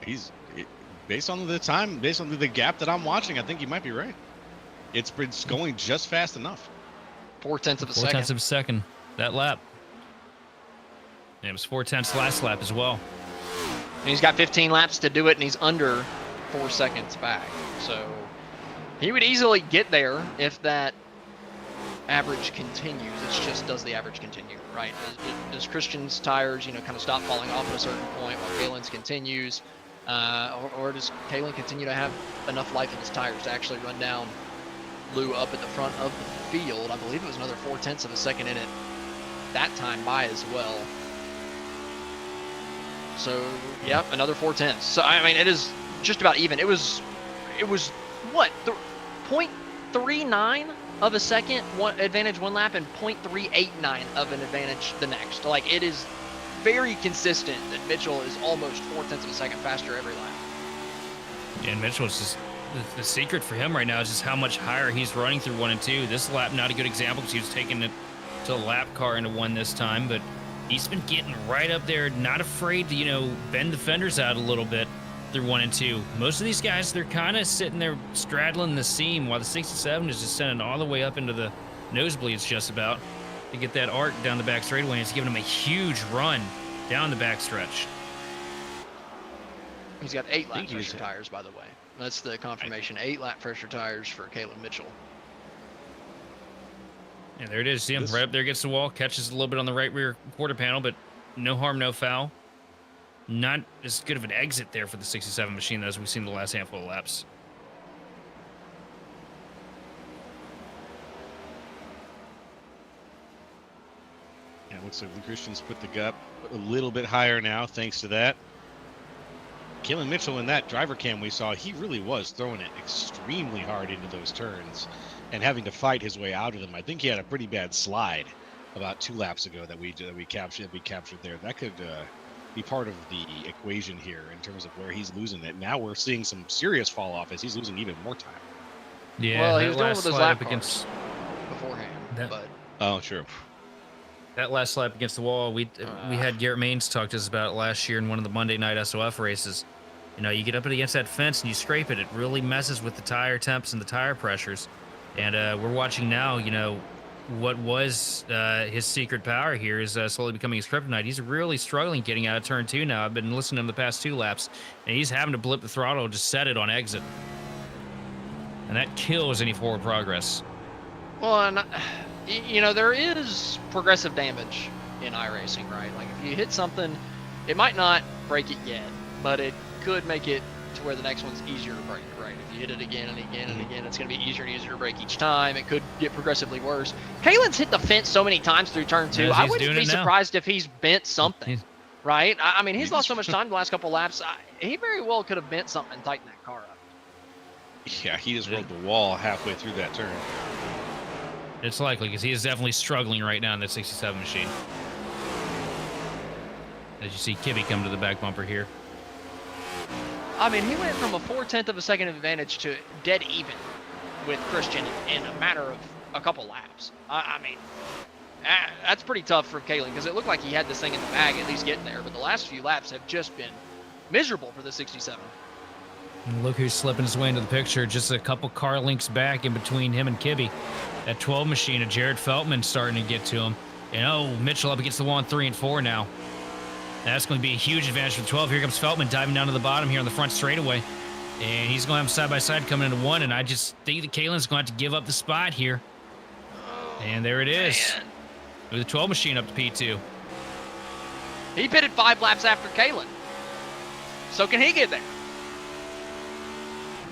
S2: He's based on the time, based on the gap that I'm watching, I think he might be right. It's going just fast enough.
S1: 0.4 of a
S3: 4
S1: second.
S3: tenths of a second that lap. And it was 4 tenths last lap as well.
S1: And he's got 15 laps to do it, and he's under 4 seconds back. So he would easily get there if that average continues. It's just, does the average continue, right? Does Christian's tires, kind of stop falling off at a certain point while Kalen's continues? Or does Kalen continue to have enough life in his tires to actually run down Lou up at the front of the field? I believe it was another 0.4 of a second in it that time by as well. So, yeah, another 0.4. So, I mean, it is just about even. It was what? 0.39 of a second advantage one lap and 0.389 of an advantage the next. Like, it is very consistent that Mitchell is almost 0.4 of a second faster every lap.
S3: And Mitchell's just the secret for him right now is just how much higher he's running through 1 and 2. This lap, not a good example because he was taking it to a lap car into 1 this time, but he's been getting right up there, not afraid to, bend the fenders out a little bit through 1 and 2. Most of these guys, they're kind of sitting there straddling the seam while the 67 is just sending all the way up into the nosebleeds just about to get that arc down the back straightaway. And it's giving him a huge run down the back stretch.
S1: He's got 8 lap pressure tires, by the way. That's the confirmation. 8 lap pressure tires for Caleb Mitchell.
S3: Yeah, there it is. See him right up there, gets the wall, catches a little bit on the right rear quarter panel, but no harm, no foul. Not as good of an exit there for the 67 machine as we've seen the last handful of laps.
S2: Yeah, it looks like the Christians put the gap a little bit higher now, thanks to that. Kalen Mitchell in that driver cam we saw, he really was throwing it extremely hard into those turns and having to fight his way out of them. I think he had a pretty bad slide about 2 laps ago that we captured there. That could be part of the equation here in terms of where he's losing it. Now we're seeing some serious fall off as he's losing even more time.
S3: Yeah,
S1: well, he was doing with his lap
S3: against
S1: beforehand, but
S2: oh, sure.
S3: That last lap against the wall, we had Garrett Maines talk to us about it last year in one of the Monday night SOF races. You get up against that fence and you scrape it. It really messes with the tire temps and the tire pressures. And we're watching now, what was his secret power here is slowly becoming his kryptonite. He's really struggling getting out of turn 2 now. I've been listening to him the past 2 laps, and he's having to blip the throttle, just set it on exit. And that kills any forward progress.
S1: well, and there is progressive damage in iRacing, right? Like if you hit something, it might not break it yet, but it could make it to where the next one's easier to break, right? If you hit it again and again and again, it's going to be easier and easier to break each time. It could get progressively worse. Kalen's hit the fence so many times through turn 2. I wouldn't be surprised if he's bent something, right? I mean, he's lost so much time the last couple laps. He very well could have bent something and tightened that car up.
S2: Yeah, he just rode the wall halfway through that turn.
S3: It's likely because he is definitely struggling right now in the 67 machine. As you see Kibby come to the back bumper here.
S1: I mean, he went from a 0.4 of a second advantage to dead even with Christian in a matter of a couple laps. I mean, that's pretty tough for Kalen because it looked like he had this thing in the bag, at least getting there. But the last few laps have just been miserable for the 67.
S3: And look who's slipping his way into the picture. Just a couple car links back in between him and Kibby. That 12 machine of Jared Feltman starting to get to him. And Mitchell up against the wall in 3 and 4 now. That's going to be a huge advantage for the 12. Here comes Feltman diving down to the bottom here on the front straightaway. And he's going to have him side by side coming into 1. And I just think that Kalen's going to have to give up the spot here. And there it is.
S1: Man.
S3: With the 12 machine up to P2.
S1: He pitted 5 laps after Kalen. So can he get there?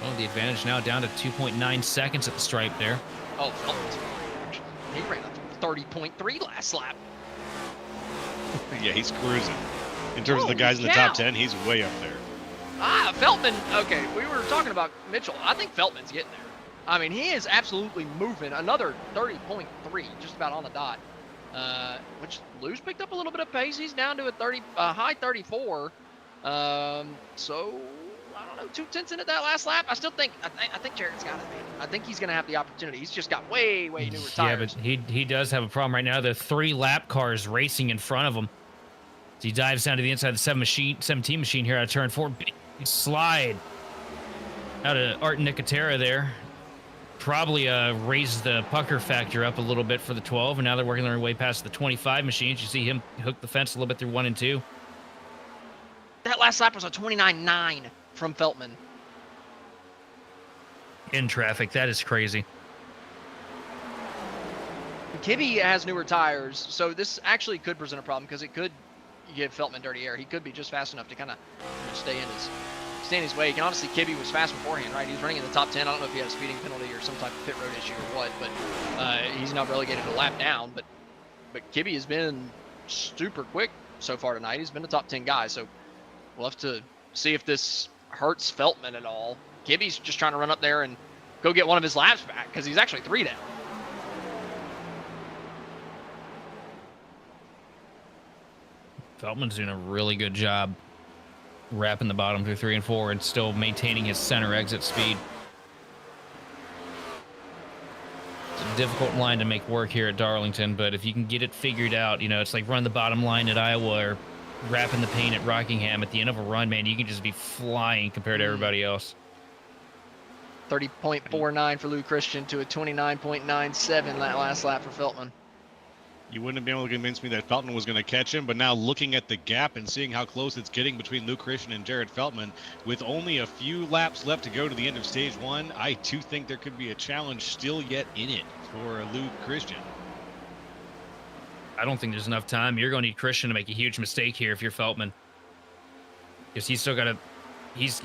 S3: Oh, the advantage now down to 2.9 seconds at the stripe there.
S1: Oh, Feltman's fine. He ran up 30.3 last lap.
S2: Yeah, he's cruising. In terms of the guys in the top 10, he's way up there.
S1: Feltman, okay, we were talking about Mitchell. I think Feltman's getting there. I mean, he is absolutely moving. Another 30.3, just about on the dot. Which Lou's picked up a little bit of pace. He's down to a high 34. So I don't know, 2/10 into that last lap. I still think I think Jared's got it, man. I think he's going to have the opportunity. He's just got way newer
S3: Yeah, but
S1: tires.
S3: he does have a problem right now. There are 3 lap cars racing in front of him. So he dives down to the inside of the 17 machine here out of turn 4. Big slide out of Art Nicotera there. Probably raised the pucker factor up a little bit for the 12, and now they're working their way past the 25 machines. You see him hook the fence a little bit through 1 and 2.
S1: That last lap was a 29.9 from Feltman.
S3: In traffic, that is crazy.
S1: Kibbe has newer tires, so this actually could present a problem because it could give Feltman dirty air. He could be just fast enough to kind of stay in his way. You can honestly, Kibbe was fast beforehand, right? He was running in the top 10. I don't know if he had a speeding penalty or some type of pit road issue or what, but he's not relegated a lap down. But Kibbe has been super quick so far tonight. He's been a top 10 guy, so we'll have to see if this hurts Feltman at all. Kibbe's just trying to run up there and go get one of his laps back because he's actually 3 down.
S3: Feltman's doing a really good job wrapping the bottom through 3 and 4 and still maintaining his center exit speed. It's a difficult line to make work here at Darlington, but if you can get it figured out, you know, it's like running the bottom line at Iowa or wrapping the paint at Rockingham. At the end of a run, man, you can just be flying compared to everybody else.
S1: 30.49 for Lou Christian to a 29.97 that last lap for Feltman.
S2: You wouldn't have been able to convince me that Feltman was going to catch him, but now looking at the gap and seeing how close it's getting between Luke Christian and Jared Feltman, with only a few laps left to go to the end of stage 1, I do think there could be a challenge still yet in it for Luke Christian.
S3: I don't think there's enough time. You're going to need Christian to make a huge mistake here if you're Feltman, because he's still got to. He's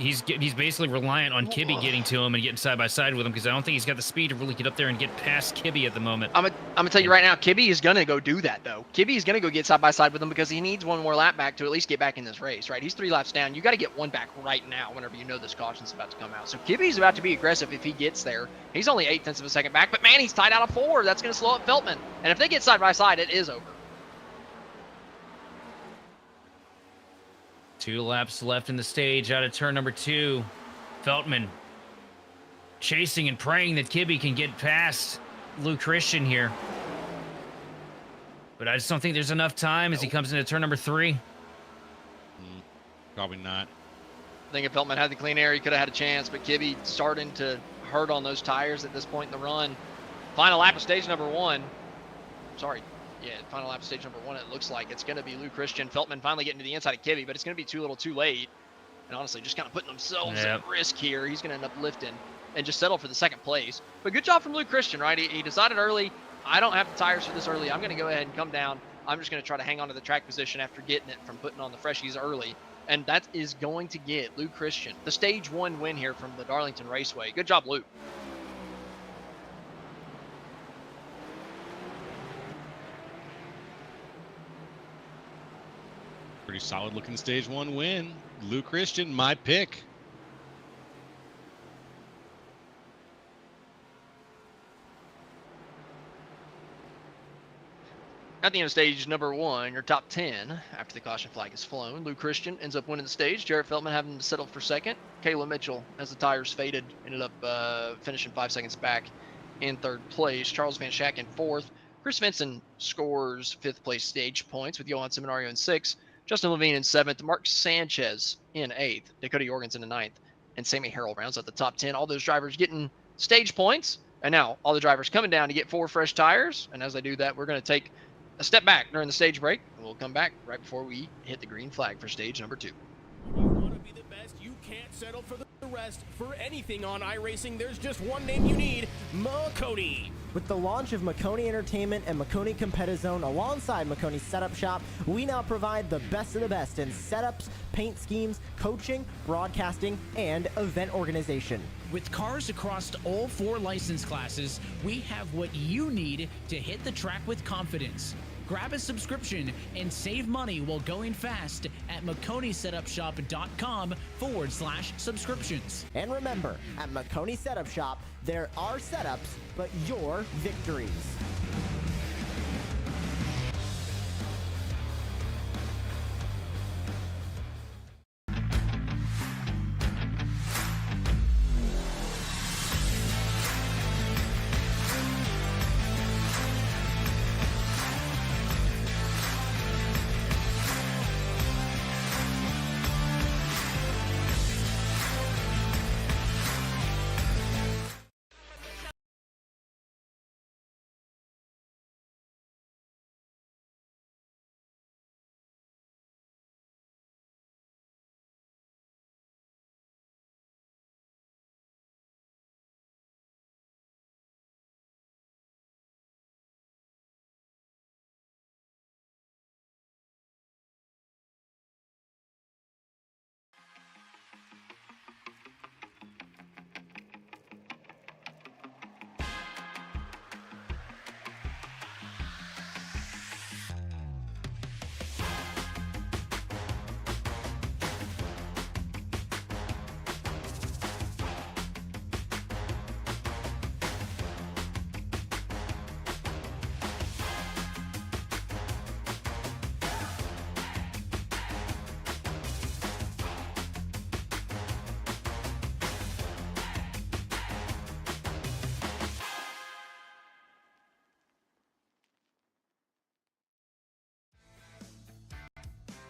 S3: basically reliant on Kibbe getting to him and getting side by side with him, because I don't think he's got the speed to really get up there and get past Kibbe at the moment.
S1: I'm gonna tell you right now, Kibbe is gonna go do that though. Kibbe is gonna go get side by side with him because he needs one more lap back to at least get back in this race, right? He's 3 laps down. You got to get one back right now whenever you know this caution's about to come out. So Kibbe's about to be aggressive if he gets there. He's only 0.8 of a second back, but man, he's tied out of 4. That's gonna slow up Feltman. And if they get side by side, it is over.
S3: 2 laps left in the stage out of turn number 2. Feltman chasing and praying that Kibbe can get past Luke Christian here. But I just don't think there's enough time as he comes into turn number 3.
S2: Probably not.
S1: I think if Feltman had the clean air, he could have had a chance, but Kibbe starting to hurt on those tires at this point in the run. Final lap of stage number 1. Sorry. Yeah, final lap of stage number 1, it looks like it's going to be Luke Christian. Feltman finally getting to the inside of Kibbe, but it's going to be too little too late. And honestly, just kind of putting themselves at risk here. He's going to end up lifting and just settle for the 2nd place. But good job from Luke Christian, right? He decided early, I don't have the tires for this early. I'm going to go ahead and come down. I'm just going to try to hang on to the track position after getting it from putting on the freshies early. And that is going to get Luke Christian the stage 1 win here from the Darlington Raceway. Good job, Luke.
S2: Pretty solid looking stage 1 win. Luke Christian, my pick.
S1: At the end of stage number 1, your top 10, after the caution flag is flown, Luke Christian ends up winning the stage. Jared Feltman having to settle for 2nd. Kayla Mitchell, as the tires faded, ended up finishing 5 seconds back in 3rd place. Charles Van Schack in 4th. Chris Vinson scores 5th place stage points with Johan Seminario in 6th. Justin Levine in 7th, Mark Sanchez in 8th, Dakota Jorgensen in 9th, and Sammy Harrell rounds out the top 10. All those drivers getting stage points, and now all the drivers coming down to get 4 fresh tires. And as they do that, we're going to take a step back during the stage break, and we'll come back right before we hit the green flag for stage number 2.
S5: You want to be the best, you can't settle for the rest. For anything on iRacing, there's just one name you need, Makoni.
S6: With the launch of Makoni Entertainment and Makoni Competizone alongside Makoni Setup Shop, we now provide the best of the best in setups, paint schemes, coaching, broadcasting, and event organization.
S7: With cars across all 4 license classes, we have what you need to hit the track with confidence. Grab a subscription and save money while going fast at MakoniSetupShop.com/subscriptions.
S6: And remember, at Makoni Setup Shop, there are setups, but your victories.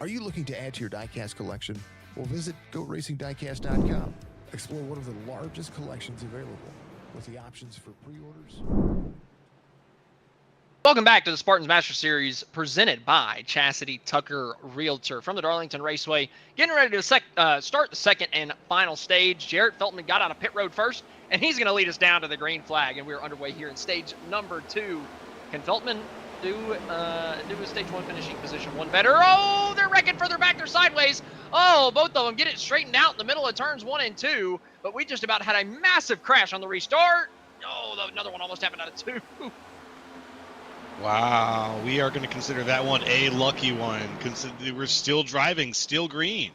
S8: Are you looking to add to your diecast collection? Well, visit GoRacingDiecast.com. Explore one of the largest collections available with the options for pre-orders.
S1: Welcome back to the Spartans Master Series presented by Chasity Tucker Realtor from the Darlington Raceway. Getting ready to start the second and final stage. Jarrett Feltman got out of pit road first, and he's going to lead us down to the green flag, and we're underway here in stage number 2. Can Feltman do a stage 1 finishing position one better? Oh, they're wrecking further back. They're sideways. Oh, both of them get it straightened out in the middle of turns 1 and 2, but we just about had a massive crash on the restart. Oh, another one almost happened out of 2.
S2: Wow, we are going to consider that one a lucky one. We're still driving, still green.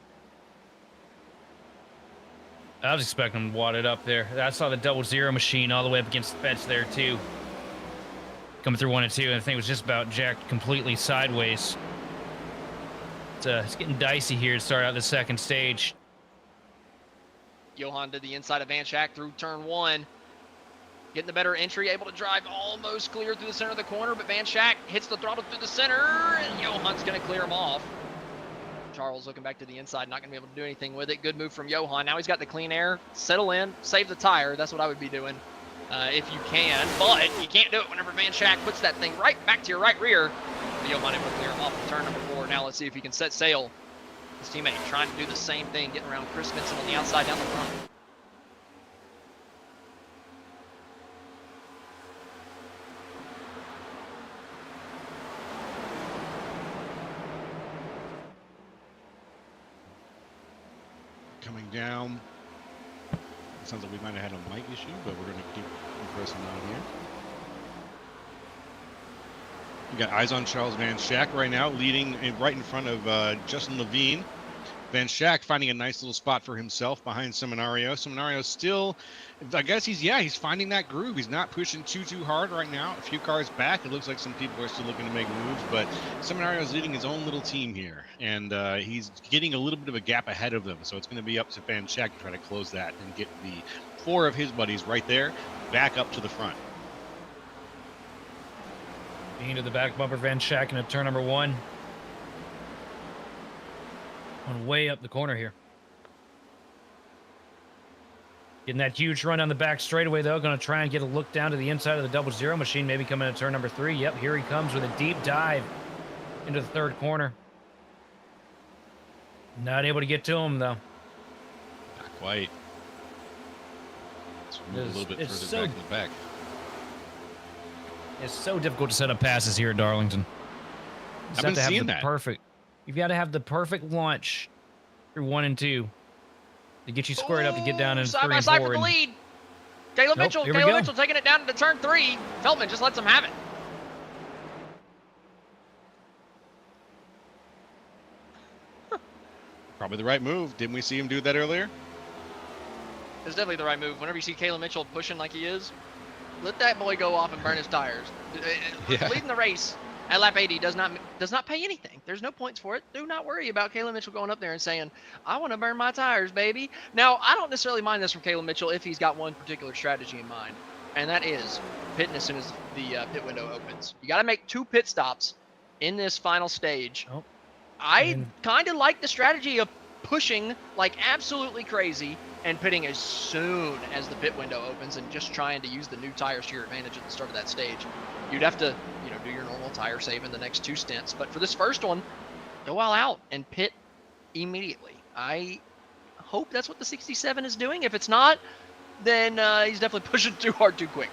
S3: I was expecting them to wad it up there. I saw the 00 machine all the way up against the fence there, too. Coming through 1 and 2, and I think it was just about jacked completely sideways. It's getting dicey here to start out the second stage.
S1: Johan to the inside of Van Schack through turn 1. Getting the better entry, able to drive almost clear through the center of the corner, but Van Schack hits the throttle through the center, and Johan's going to clear him off. Charles looking back to the inside, not going to be able to do anything with it. Good move from Johan. Now he's got the clean air. Settle in, save the tire. That's what I would be doing if you can, but you can't do it whenever Van Schack puts that thing right back to your right rear. But Johan able to clear him off in turn number 4. Now let's see if he can set sail. His teammate trying to do the same thing, getting around Chris Vincent on the outside down the front.
S2: Coming down. It sounds like we might have had a mic issue, but we're going to keep pressing on here. We got eyes on Charles Van Schack right now, leading right in front of Justin Levine. Van Schack finding a nice little spot for himself behind Seminario. Seminario still, I guess he's finding that groove. He's not pushing too hard right now. A few cars back. It looks like some people are still looking to make moves, but Seminario's leading his own little team here, and he's getting a little bit of a gap ahead of them. So it's going to be up to Van Schack to try to close that and get the 4 of his buddies right there back up to the front.
S3: Into the back bumper, Van Schack into turn number 1. On way up the corner here. Getting that huge run on the back straightaway, though. Going to try and get a look down to the inside of the 00 machine. Maybe coming into turn number 3. Yep, here he comes with a deep dive into the 3rd corner. Not able to get to him, though.
S2: Not quite. Let's move a little bit further back in the back.
S3: It's so difficult to set up passes here at Darlington.
S2: I've been seeing that.
S3: You've got to have the perfect launch through 1 and 2 to get you squared up to get down into 3 and 4.
S1: Side by side for the lead. Caleb Mitchell taking it down into turn 3. Feltman just lets him have it.
S2: Probably the right move. Didn't we see him do that earlier?
S1: It's definitely the right move. Whenever you see Caleb Mitchell pushing like he is, let that boy go off and burn his tires.
S2: Yeah.
S1: Leading the race at lap 80 does not pay anything. There's no points for it. Do not worry about Caleb Mitchell going up there and saying, I want to burn my tires, baby. Now, I don't necessarily mind this from Caleb Mitchell if he's got one particular strategy in mind, and that is pitting as soon as the pit window opens. You got to make 2 pit stops in this final stage.
S3: Oh.
S1: I kind of like the strategy of pushing like absolutely crazy and pitting as soon as the pit window opens and just trying to use the new tires to your advantage at the start of that stage. You'd have to, do your normal tire save in the next 2 stints. But for this first one, go all out and pit immediately. I hope that's what the 67 is doing. If it's not, then he's definitely pushing too hard too quick.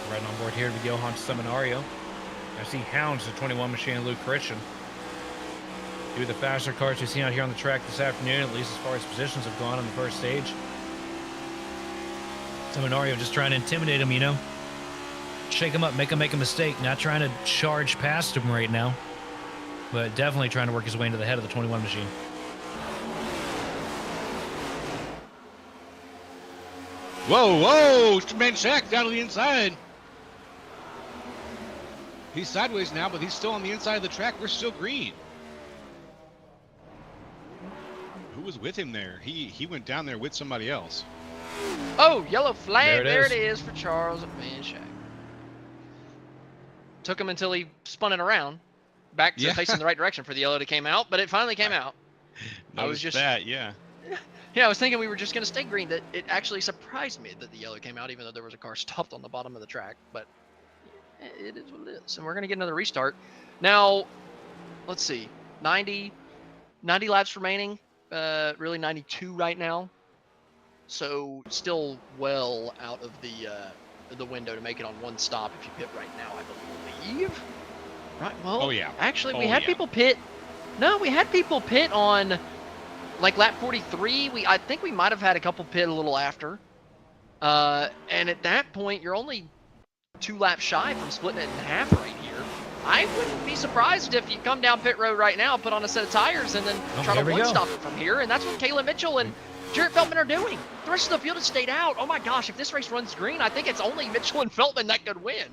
S3: Right on board here with Johan Seminario. I see Hounds, the 21 machine, and Luke Christian. 2 of the faster cars we've seen out here on the track this afternoon, at least as far as positions have gone on the first stage. Seminario just trying to intimidate him, Shake him up, make him make a mistake. Not trying to charge past him right now, but definitely trying to work his way into the head of the 21 machine.
S2: Whoa! Van Schack down to the inside. He's sideways now, but he's still on the inside of the track. We're still green. Who was with him there? He went down there with somebody else.
S1: Oh, yellow flag.
S3: There it
S1: There it is for Charles Van Schack. Took him until he spun it around back to facing the right direction for the yellow to came out, but it finally came out. I was just
S2: that, yeah.
S1: Yeah, I was thinking we were just going to stay green. That it actually surprised me that the yellow came out, even though there was a car stopped on the bottom of the track. But it is what it is, and we're going to get another restart. Now, let's see, 90 laps remaining. Really 92 right now. So still well out of the window to make it on one stop if you pit right now, I believe. Right. Well.
S2: Oh yeah.
S1: Actually, we had people pit. No, we had people pit on like lap 43. I think we might have had a couple pit a little after. And at that point, you're only 2 laps shy from splitting it in half right here. I wouldn't be surprised if you come down pit road right now, put on a set of tires, and then try to one-stop it from here. And that's what Caleb Mitchell and Jarrett Feltman are doing. The rest of the field has stayed out. Oh my gosh, if this race runs green, I think it's only Mitchell and Feltman that could win.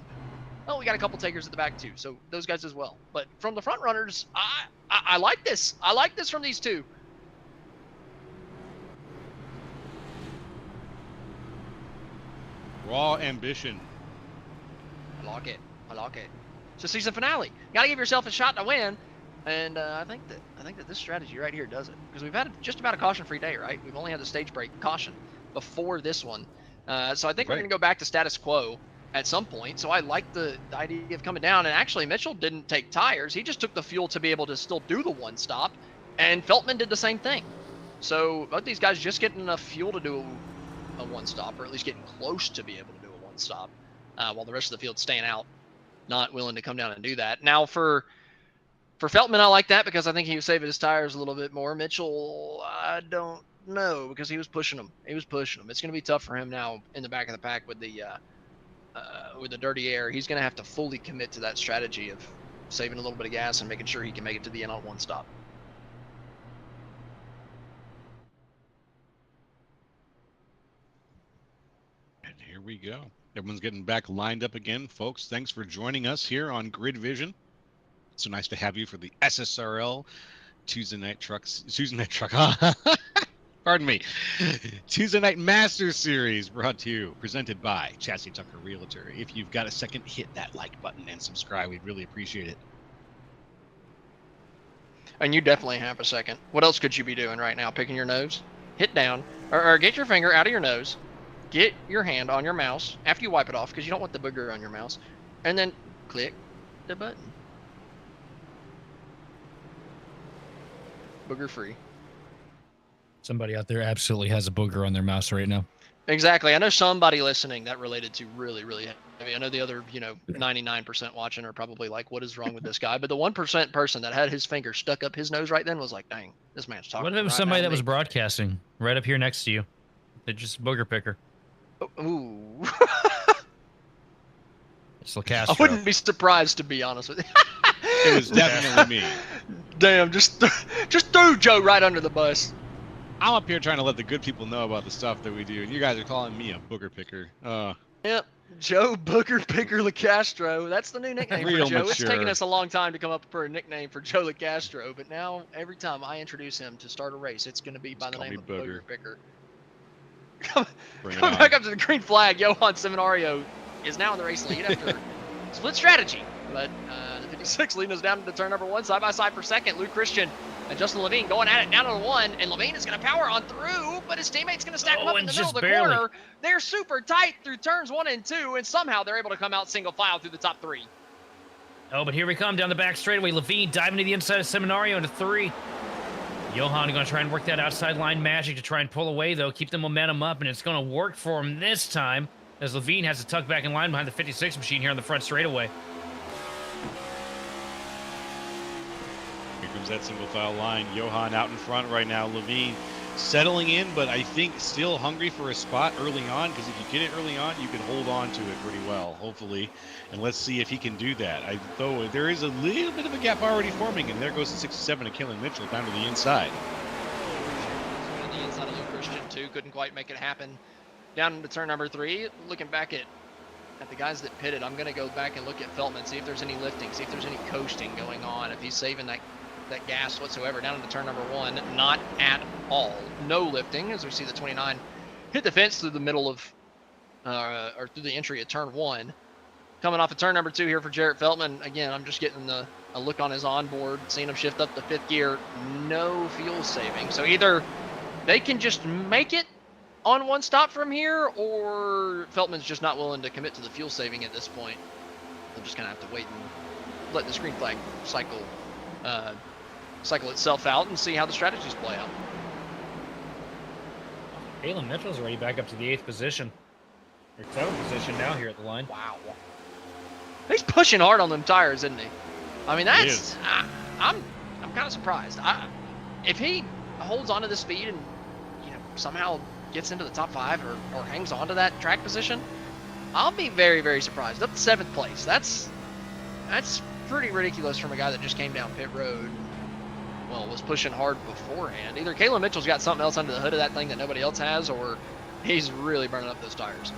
S1: Oh, we got a couple takers at the back too, so those guys as well. But from the front runners, I like this. I like this from these two.
S2: Raw ambition.
S1: I like it. I like it. It's a season finale. Got to give yourself a shot to win. And I think that this strategy right here does it, because we've had just about a caution-free day, right? We've only had the stage break caution before this one, so I think we're going to go back to status quo at some point. So I like the idea of coming down. And actually, Mitchell didn't take tires; he just took the fuel to be able to still do the one stop, and Feltman did the same thing. So both these guys just getting enough fuel to do a one stop, or at least getting close to be able to do a one stop, while the rest of the field's staying out, not willing to come down and do that. Now for Feltman, I like that because I think he was saving his tires a little bit more. Mitchell, I don't know, because he was pushing them. It's going to be tough for him now in the back of the pack with the dirty air. He's going to have to fully commit to that strategy of saving a little bit of gas and making sure he can make it to the end on one stop.
S2: And here we go. Everyone's getting back lined up again, folks. Thanks for joining us here on Grid Vision. So nice to have you for the SSRL Tuesday Night Truck. Pardon me. Tuesday Night Master Series brought to you, presented by Chasity Tucker Realtor. If you've got a second, hit that like button and subscribe. We'd really appreciate it.
S1: And you definitely have a second. What else could you be doing right now? Picking your nose? Hit down, or get your finger out of your nose. Get your hand on your mouse after you wipe it off, because you don't want the booger on your mouse. And then click the button. Booger free.
S3: Somebody out there absolutely has a booger on their mouse right now.
S1: Exactly. I know somebody listening that related to really, really heavy. I know the other, 99% watching are probably like, what is wrong with this guy? But the 1% person that had his finger stuck up his nose right then was like, dang, this man's talking.
S3: What if it was
S1: right
S3: somebody
S1: now
S3: that
S1: to
S3: was
S1: me.
S3: broadcasting right up here next to you? They're just a booger picker.
S1: Ooh.
S3: It's LaCastro.
S1: I wouldn't be surprised, to be honest with you.
S2: It was definitely me.
S1: Damn, just threw Joe right under the bus.
S2: I'm up here trying to let the good people know about the stuff that we do, and you guys are calling me a booger picker.
S1: Yep, Joe Booger Picker LaCastro. That's the new nickname
S2: Real
S1: for Joe. It's
S2: mature.
S1: taken us a long time to come up with a nickname for Joe LaCastro, but now every time I introduce him to start a race, it's going to be by the
S2: call
S1: name
S2: me
S1: of
S2: Booger.
S1: Booger Picker.
S2: Bring it
S1: Coming
S2: on.
S1: back up to the green flag, Johan Seminario is now in the race lead after split strategy. But the 56 leading us down to turn number 1, side by side for second. Luke Christian and Justin Levine going at it down to the 1, and Levine is going to power on through, but his teammate's going to stack him up in
S3: and
S1: the middle of the
S3: just barely.
S1: corner. They're super tight through turns 1 and 2, and somehow they're able to come out single file through the top 3.
S3: Oh, but here we come down the back straightaway. Levine diving to the inside of Seminario into 3. Johan going to try and work that outside line magic to try and pull away, though. Keep the momentum up, and it's going to work for him this time, as Levine has to tuck back in line behind the 56 machine here on the front straightaway.
S2: Here comes that single file line. Johan out in front right now. Levine settling in, but I think still hungry for a spot early on, because if you get it early on, you can hold on to it pretty well, hopefully. And let's see if he can do that. Though there is a little bit of a gap already forming, and there goes the 67 of Killen Mitchell down to the inside.
S1: On the inside of Luke Christian, too. Couldn't quite make it happen. Down into turn number 3. Looking back at the guys that pitted, I'm going to go back and look at Feltman, see if there's any lifting, see if there's any coasting going on, if he's saving that that gas whatsoever down into turn number 1. Not at all. No lifting, as we see the 29 hit the fence through the middle of, or through the entry of turn 1. Coming off of turn number 2 here for Jarrett Feltman. Again, I'm just getting a look on his onboard, seeing him shift up to 5th gear. No fuel saving. So either they can just make it on one stop from here, or Feltman's just not willing to commit to the fuel saving at this point. They're just going to have to wait and let the screen flag cycle itself out and see how the strategies play out.
S3: Kalen Mitchell's already back up to the 8th position. Or 7th position now here at the line.
S1: Wow. He's pushing hard on them tires, isn't he? I mean, that's I'm kind of surprised. If he holds on to the speed and somehow gets into the top 5 or hangs on to that track position, I'll be very, very surprised. Up to 7th place. That's pretty ridiculous from a guy that just came down pit road. Well, was pushing hard beforehand. Either Kalen Mitchell's got something else under the hood of that thing that nobody else has, or he's really burning up those tires.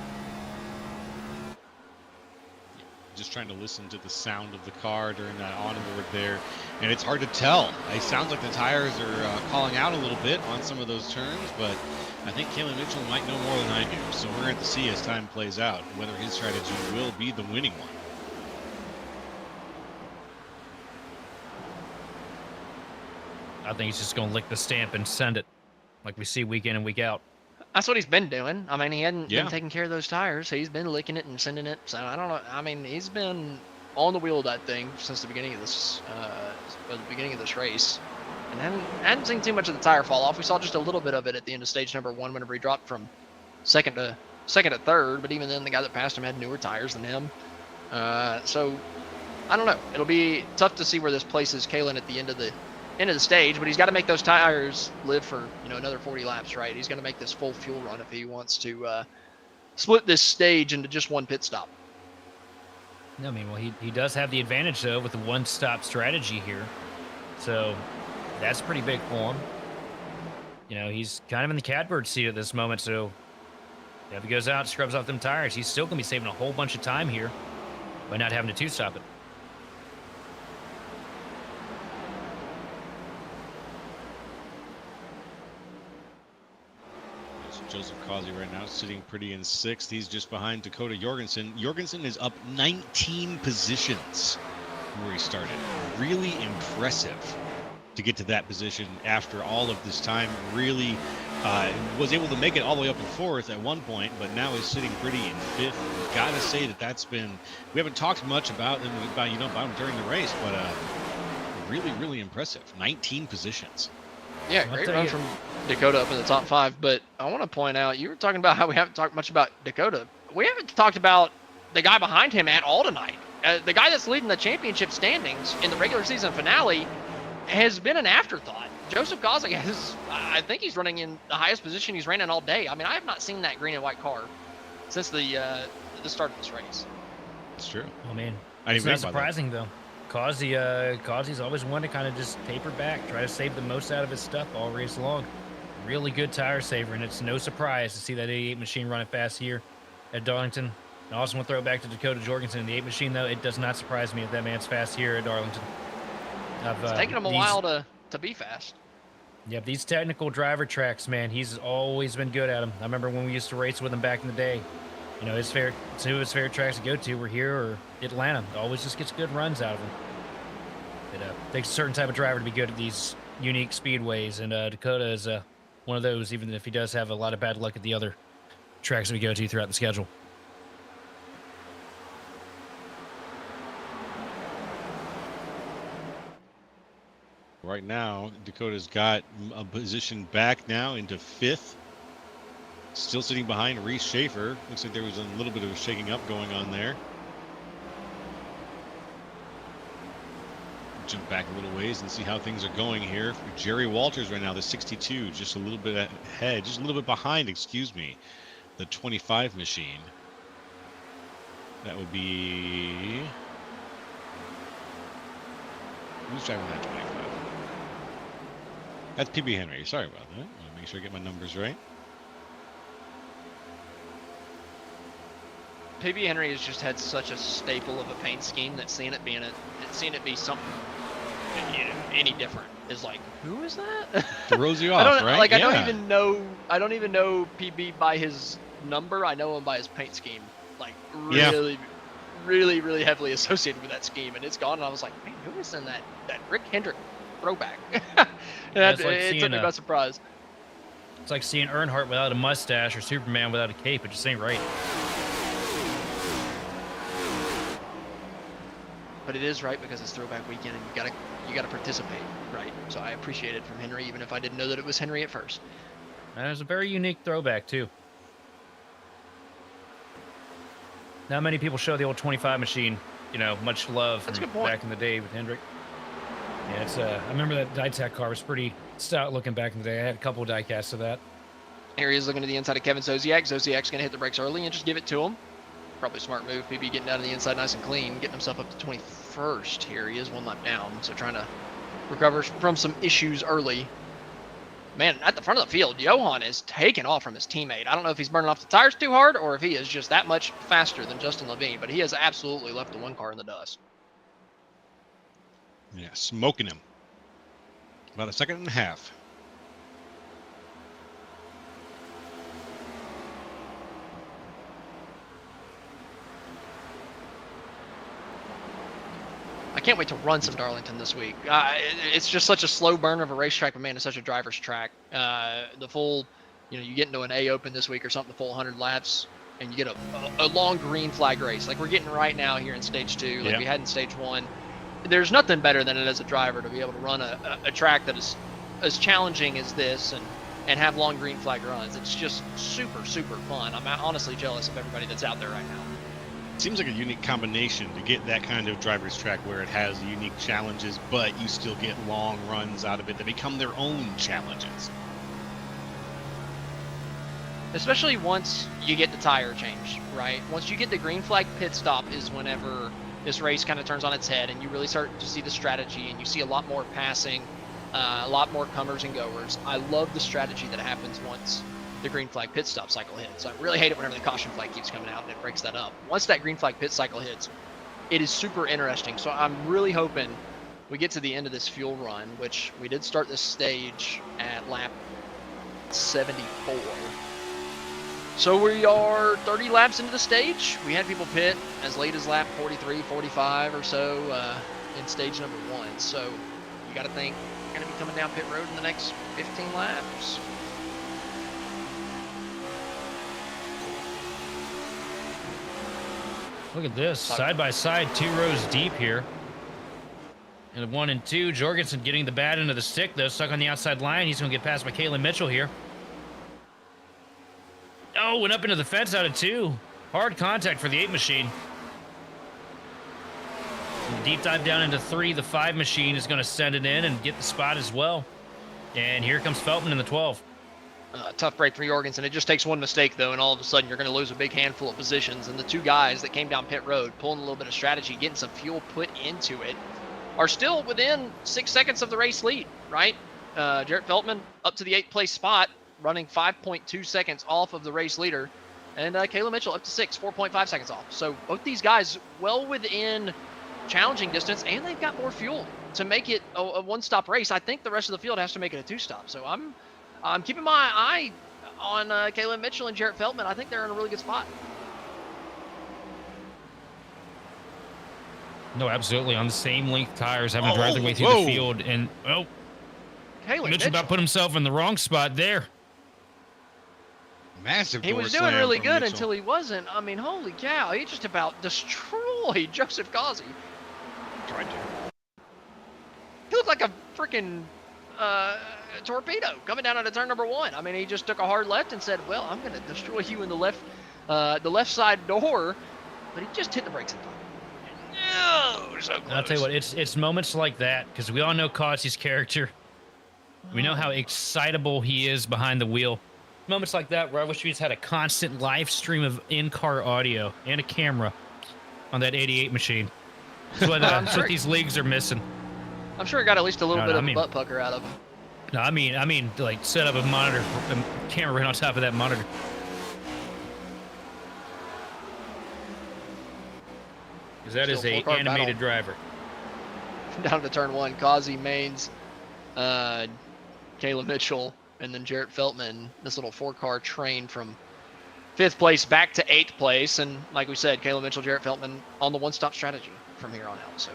S2: Just trying to listen to the sound of the car during that onboard there, and it's hard to tell. It sounds like the tires are calling out a little bit on some of those turns, but I think Kalen Mitchell might know more than I do. So we're going to have to see as time plays out whether his strategy will be the winning one.
S3: I think he's just going to lick the stamp and send it like we see week in and week out.
S1: That's what he's been doing. I mean, he hadn't been taking care of those tires. He's been licking it and sending it. So I don't know. I mean, he's been on the wheel of that thing since the beginning of this race, and hadn't seen too much of the tire fall off. We saw just a little bit of it at the end of stage number 1 whenever he dropped from second to 3rd. But even then, the guy that passed him had newer tires than him. So I don't know. It'll be tough to see where this places Kalen at the end of the stage, but he's got to make those tires live for another 40 laps, right? He's going to make this full fuel run if he wants to split this stage into just one pit stop.
S3: I mean, well, he does have the advantage though with the one-stop strategy here, so that's pretty big for him. He's kind of in the catbird seat at this moment, so if he goes out and scrubs off them tires, he's still going to be saving a whole bunch of time here by not having to two-stop it.
S2: Joseph Causey right now sitting pretty in 6th. He's just behind Dakota Jorgensen. Jorgensen is up 19 positions from where he started. Really impressive to get to that position after all of this time. Really was able to make it all the way up in 4th at one point, but now is sitting pretty in 5th. Gotta say that's been, we haven't talked much about him during the race, but really, really impressive. 19 positions.
S1: Yeah, great run from Dakota up in the top 5. But I want to point out, you were talking about how we haven't talked much about Dakota. We haven't talked about the guy behind him at all tonight. The guy that's leading the championship standings in the regular season finale has been an afterthought. Joseph Causey I think he's running in the highest position he's ran in all day. I mean, I have not seen that green and white car since the start of this race.
S2: It's true.
S3: Oh, man.
S2: It's not
S3: surprising, though. Causey's always one to kind of just taper back, try to save the most out of his stuff all race long. Really good tire saver, and it's no surprise to see that 88 machine running fast here at Darlington. I also want to throw it back to Dakota Jorgensen. The 8 machine, though, it does not surprise me if that man's fast here at Darlington.
S1: It's taken him a while to be fast.
S3: Yeah, these technical driver tracks, man, he's always been good at them. I remember when we used to race with him back in the day. Two of his favorite tracks to go to were here or Atlanta. Always just gets good runs out of him. It takes a certain type of driver to be good at these unique speedways, and Dakota is one of those, even if he does have a lot of bad luck at the other tracks that we go to throughout the schedule.
S2: Right now, Dakota's got a position back now into 5th. Still sitting behind Reese Schaefer. Looks like there was a little bit of a shaking up going on there. Jump back a little ways and see how things are going here. For Jerry Walters right now, the 62, just a little bit ahead, just a little bit behind, excuse me, the 25 machine. That would be... Who's driving that 25? That's PB Henry. Sorry about that. I'll make sure I get my numbers right.
S1: PB Henry has just had such a staple of a paint scheme that seeing it be something any different is like, who is that?
S2: Throws you
S1: I
S2: off,
S1: don't
S2: right?
S1: like.
S2: Yeah.
S1: I don't even know PB by his number. I know him by his paint scheme. Like really, really heavily associated with that scheme, and it's gone. And I was like, man, who is in that Rick Hendrick throwback?
S3: It's like
S1: it took me by surprise.
S3: It's like seeing Earnhardt without a mustache or Superman without a cape. It just ain't right.
S1: But it is right because it's throwback weekend, and you gotta participate, right? So I appreciate it from Henry, even if I didn't know that it was Henry at first.
S3: And it's a very unique throwback too. Not many people show the old 25 machine, you know, much love
S1: That's a
S3: from
S1: good point.
S3: back in the day with Hendrick. Yeah, it's I remember that Ditech car was pretty stout looking back in the day. I had a couple of diecasts of that.
S1: Here he is looking to the inside of Kevin Zosiak. Zosiak's going to hit the brakes early and just give it to him. Probably a smart move. PB getting down to the inside nice and clean, getting himself up to 21st here. He is 1 lap down, so trying to recover from some issues early. Man, at the front of the field, Johan is taking off from his teammate. I don't know if he's burning off the tires too hard or if he is just that much faster than Justin Levine, but he has absolutely left the 1 car in the dust.
S2: Yeah, smoking him. About a second and a half.
S1: I can't wait to run some Darlington this week. It's just such a slow burn of a racetrack, but man, it's such a driver's track. The full, you get into an A Open this week or something, the full 100 laps, and you get a long green flag race like we're getting right now here in stage 2, like we had in stage 1. There's nothing better than it as a driver to be able to run a track that is as challenging as this and have long green flag runs. It's just super fun. I'm honestly jealous of everybody that's out there right now.
S2: Seems like a unique combination to get that kind of driver's track where it has unique challenges, but you still get long runs out of it that become their own challenges.
S1: Especially once you get the tire change, right? Once you get the green flag pit stop is whenever this race kind of turns on its head and you really start to see the strategy and you see a lot more passing, a lot more comers and goers. I love the strategy that happens once the green flag pit stop cycle hits. I really hate it whenever the caution flag keeps coming out and it breaks that up. Once that green flag pit cycle hits, it is super interesting. So I'm really hoping we get to the end of this fuel run, which we did start this stage at lap 74. So we are 30 laps into the stage. We had people pit as late as lap 43, 45 or so in stage number 1. So you got to think we're going to be coming down pit road in the next 15 laps.
S3: Look at this, side by side, 2 rows deep here. And 1 and 2, Jorgensen getting the bad end of the stick though, stuck on the outside line. He's gonna get past Michaela Mitchell here. Oh, went up into the fence out of 2. Hard contact for the 8 machine. And deep dive down into 3, the 5 machine is gonna send it in and get the spot as well. And here comes Feltman in the 12.
S1: Tough break for Jorgensen. It just takes one mistake, though, and all of a sudden you're going to lose a big handful of positions. And the 2 guys that came down pit road, pulling a little bit of strategy, getting some fuel put into it, are still within 6 seconds of the race lead, right? Jarrett Feltman up to the 8th place spot, running 5.2 seconds off of the race leader. And Kayla Mitchell up to 6, 4.5 seconds off. So both these guys well within challenging distance, and they've got more fuel to make it a one-stop race. I think the rest of the field has to make it a 2-stop. So I'm keeping my eye on Kayla Mitchell and Jarrett Feltman. I think they're in a really good spot.
S3: No, absolutely. On the same length tires, having to drive their way through the field. And,
S1: Kayla
S3: Mitchell about put himself in the wrong spot there.
S2: Massive.
S1: He was doing really good until he wasn't. I mean, holy cow. He just about destroyed Joseph Ghazi.
S2: Tried to.
S1: He looked like a freaking torpedo coming down out of turn number 1. I mean, he just took a hard left and said, well, I'm going to destroy you in the left side door. But he just hit the brakes in time. No, so close.
S3: I'll tell you what, it's moments like that, because we all know Ghazi's character. We know how excitable he is behind the wheel. Moments like that where I wish we just had a constant live stream of in-car audio and a camera on that 88 machine. That's what these leagues are missing.
S1: I'm sure it got at least a little bit of a butt pucker out of him.
S3: No, I mean, like set up a monitor, a camera right on top of that monitor. Because that is a animated driver.
S1: down to turn 1. Causey, Maines, Kayla Mitchell, and then Jarrett Feltman. This little 4-car train from 5th place back to 8th place. And like we said, Kayla Mitchell, Jarrett Feltman on the one-stop strategy from here on out. So,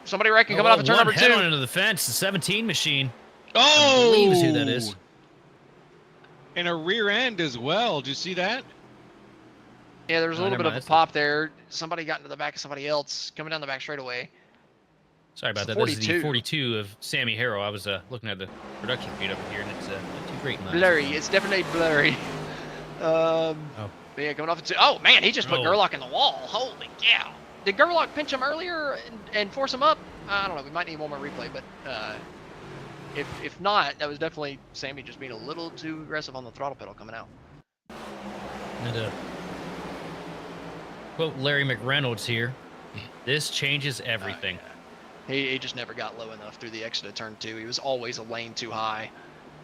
S1: somebody reckon coming off of turn number 2.
S3: Head on into the fence, the 17 machine.
S2: Oh!
S3: I believe is who that is.
S2: And a rear end as well. Did you see that?
S1: Yeah, there was a little
S3: never
S1: bit of
S3: mind.
S1: a pop there. Somebody got into the back of somebody else coming down the back straightaway.
S3: Sorry about
S1: It's
S3: that. This is
S1: 42.
S3: the 42 of Sammy Harrow. I was looking at the production feed up here, and it's not too great.
S1: Blurry. It's definitely blurry. But yeah, coming off of 2. Oh, man, he just put Gerlach in the wall. Holy cow. Did Gerlach pinch him earlier and force him up? I don't know. We might need one more replay, but if not, that was definitely Sammy just being a little too aggressive on the throttle pedal coming out.
S3: And quote Larry McReynolds here, this changes everything.
S1: He just never got low enough through the exit of turn 2. He was always a lane too high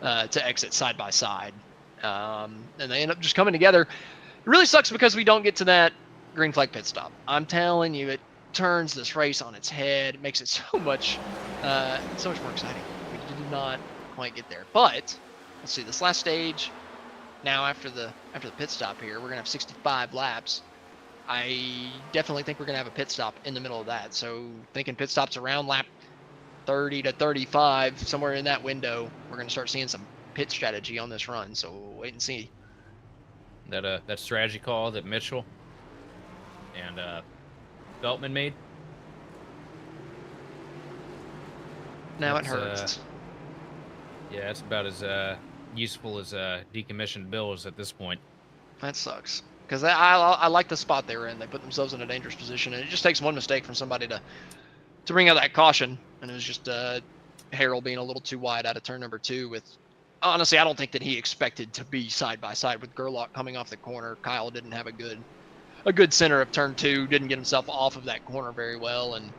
S1: to exit side by side. And they end up just coming together. It really sucks because we don't get to that green flag pit stop. I'm telling you, it turns this race on its head. It makes it so much more exciting. We did not quite get there. But let's see, this last stage, now after the pit stop here, we're gonna have 65 laps. I definitely think we're gonna have a pit stop in the middle of that. So thinking pit stops around lap 30 to 35, somewhere in that window, we're gonna start seeing some pit strategy on this run. So we'll wait and see.
S3: That strategy call that Mitchell and Beltman made.
S1: Now it hurts.
S3: Yeah, it's about as useful as decommissioned bills at this point.
S1: That sucks. Because I like the spot they were in. They put themselves in a dangerous position, and it just takes one mistake from somebody to bring out that caution. And it was just Harold being a little too wide out of turn number 2. With honestly, I don't think that he expected to be side by side with Gerlach coming off the corner. Kyle didn't have a good center of turn 2. Didn't get himself off of that corner very well, and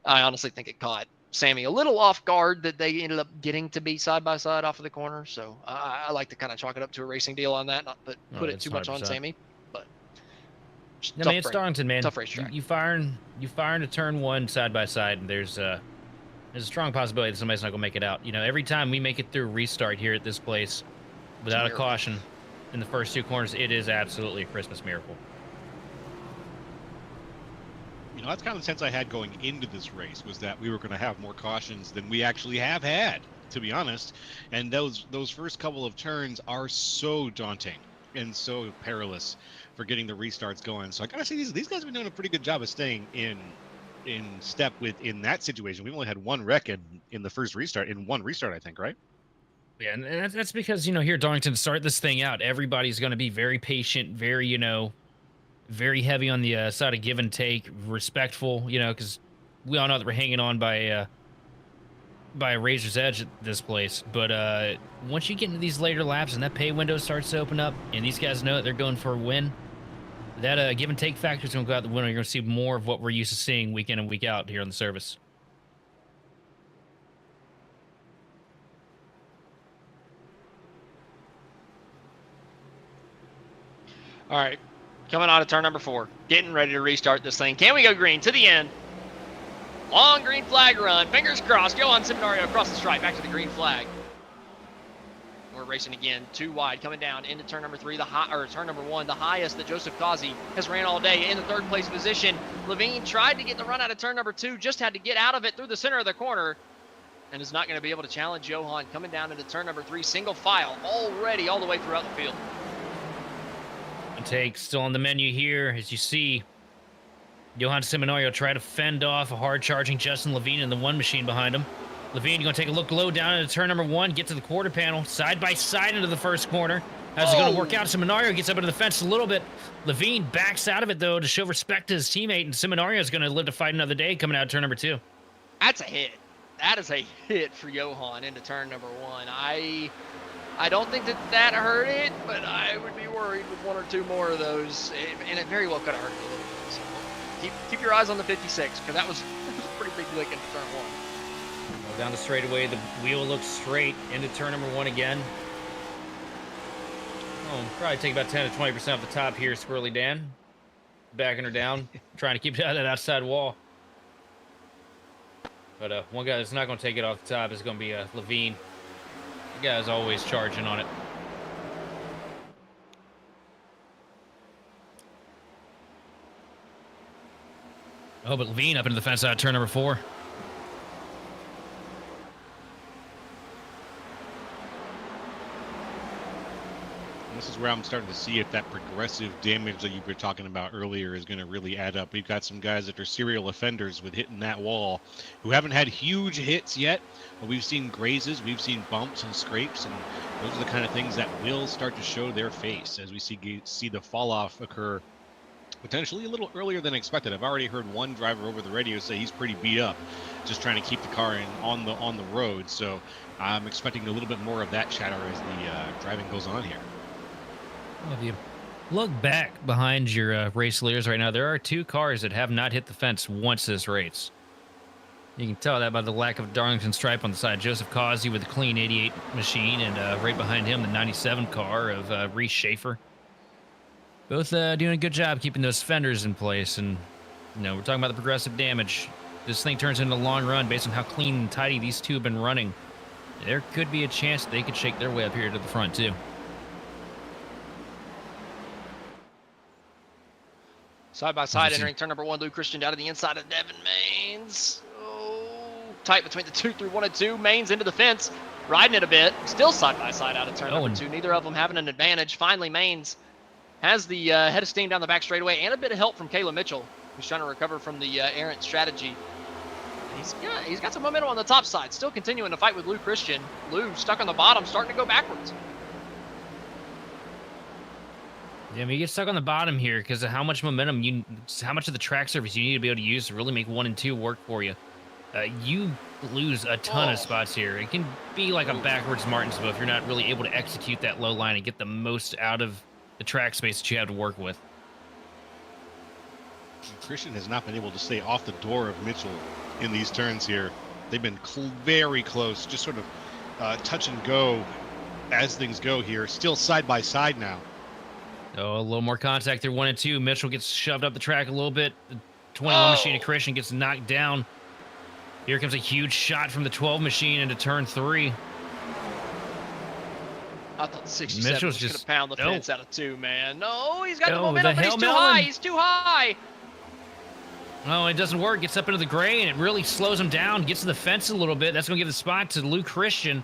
S1: I honestly think it caught Sammy a little off guard that they ended up getting to be side by side off of the corner. So I like to kind of chalk it up to a racing deal on that, not put it too much on Sammy.
S3: I mean, it's Darlington, man.
S1: Tough racetrack.
S3: You firing to turn 1 side by side, and there's a strong possibility that somebody's not gonna make it out. You know, every time we make it through restart here at this place without a caution in the first 2 corners, it is absolutely a Christmas miracle.
S2: You know, that's kind of the sense I had going into this race, was that we were going to have more cautions than we actually have had, to be honest. And those first couple of turns are so daunting and so perilous for getting the restarts going. So I gotta say, these guys have been doing a pretty good job of staying in step in that situation. We've only had one wreck in the first restart, in one restart, I think, right?
S3: Yeah, and that's because, here at Darlington, to start this thing out, everybody's going to be very patient, very, very heavy on the side of give and take, respectful, because we all know that we're hanging on by a razor's edge at this place. But once you get into these later laps and that pay window starts to open up and these guys know that they're going for a win, that give and take factor is going to go out the window. You're going to see more of what we're used to seeing week in and week out here on the service.
S1: All right, coming out of turn number 4, getting ready to restart this thing. Can we go green to the end? Long green flag run, fingers crossed. Johan Seminario across the stripe, back to the green flag. We're racing again, 2 wide, coming down into turn number 3, turn number 1, the highest that Joseph Causey has ran all day, in the 3rd place position. Levine tried to get the run out of turn number 2, just had to get out of it through the center of the corner, and is not going to be able to challenge Johan coming down into turn number 3, single file already all the way throughout the field.
S3: Take still on the menu here, as you see. Johan Seminario try to fend off a hard-charging Justin Levine and the 1 machine behind him. Levine, you're going to take a look low down into turn number 1, get to the quarter panel, side by side into the first corner. How's it going to work out? Seminario gets up into the fence a little bit. Levine backs out of it, though, to show respect to his teammate, and Seminario is going to live to fight another day coming out of turn number 2.
S1: That's a hit. That is a hit for Johan into turn number 1. I don't think that hurt it, but I would be worried with 1 or 2 more of those, and it very well could have hurt it a little bit. So keep your eyes on the 56, because that was a pretty big lick into turn 1.
S3: Well, down the straightaway, the wheel looks straight into turn number 1 again. Oh, probably take about 10 to 20% off the top here, Squirrely Dan. backing her down, trying to keep it out of that outside wall. But one guy that's not going to take it off the top is going to be Levine. The guy's always charging on it. Oh, but Levine up into the fence out of turn number 4.
S2: This is where I'm starting to see if that progressive damage that you were talking about earlier is going to really add up. We've got some guys that are serial offenders with hitting that wall who haven't had huge hits yet, but we've seen grazes, we've seen bumps and scrapes, and those are the kind of things that will start to show their face as we see the fall off occur potentially a little earlier than expected. I've already heard one driver over the radio say he's pretty beat up, just trying to keep the car on the road. So I'm expecting a little bit more of that chatter as the driving goes on here.
S3: Well, if you look back behind your race leaders right now, there are 2 cars that have not hit the fence once this race. You can tell that by the lack of Darlington stripe on the side. Joseph Causey with a clean 88 machine, and right behind him, the 97 car of Reese Schaefer. Both doing a good job keeping those fenders in place. And, you know, we're talking about the progressive damage. This thing turns into a long run based on how clean and tidy these 2 have been running. There could be a chance that they could shake their way up here to the front, too.
S1: Side by side, entering turn number 1, Lou Christian down to the inside of Devin Maines. Oh, tight between the 2 through 1 and 2. Maines into the fence, riding it a bit. Still side by side out of turn number 2. Neither of them having an advantage. Finally, Maines has the head of steam down the back straightaway, and a bit of help from Caleb Mitchell, who's trying to recover from the errant strategy. He's got some momentum on the top side, still continuing to fight with Lou Christian. Lou stuck on the bottom, starting to go backwards.
S3: Yeah, I mean, you get stuck on the bottom here because of how much momentum how much of the track surface you need to be able to use to really make 1 and 2 work for you. You lose a ton of spots here. It can be like a backwards Martinsville if you're not really able to execute that low line and get the most out of the track space that you have to work with.
S2: Christian has not been able to stay off the door of Mitchell in these turns here. They've been very close, just sort of touch and go as things go here. Still side by side now.
S3: Oh, a little more contact there, 1 and 2. Mitchell gets shoved up the track a little bit. The 21 machine of Christian gets knocked down. Here comes a huge shot from the 12 machine into turn 3.
S1: I thought the 67 was going to pound the fence out of 2, man. No, he's got the
S3: momentum,
S1: but he's too high. He's too high.
S3: Oh, it doesn't work. Gets up into the gray, and it really slows him down. Gets to the fence a little bit. That's going to give the spot to Lou Christian.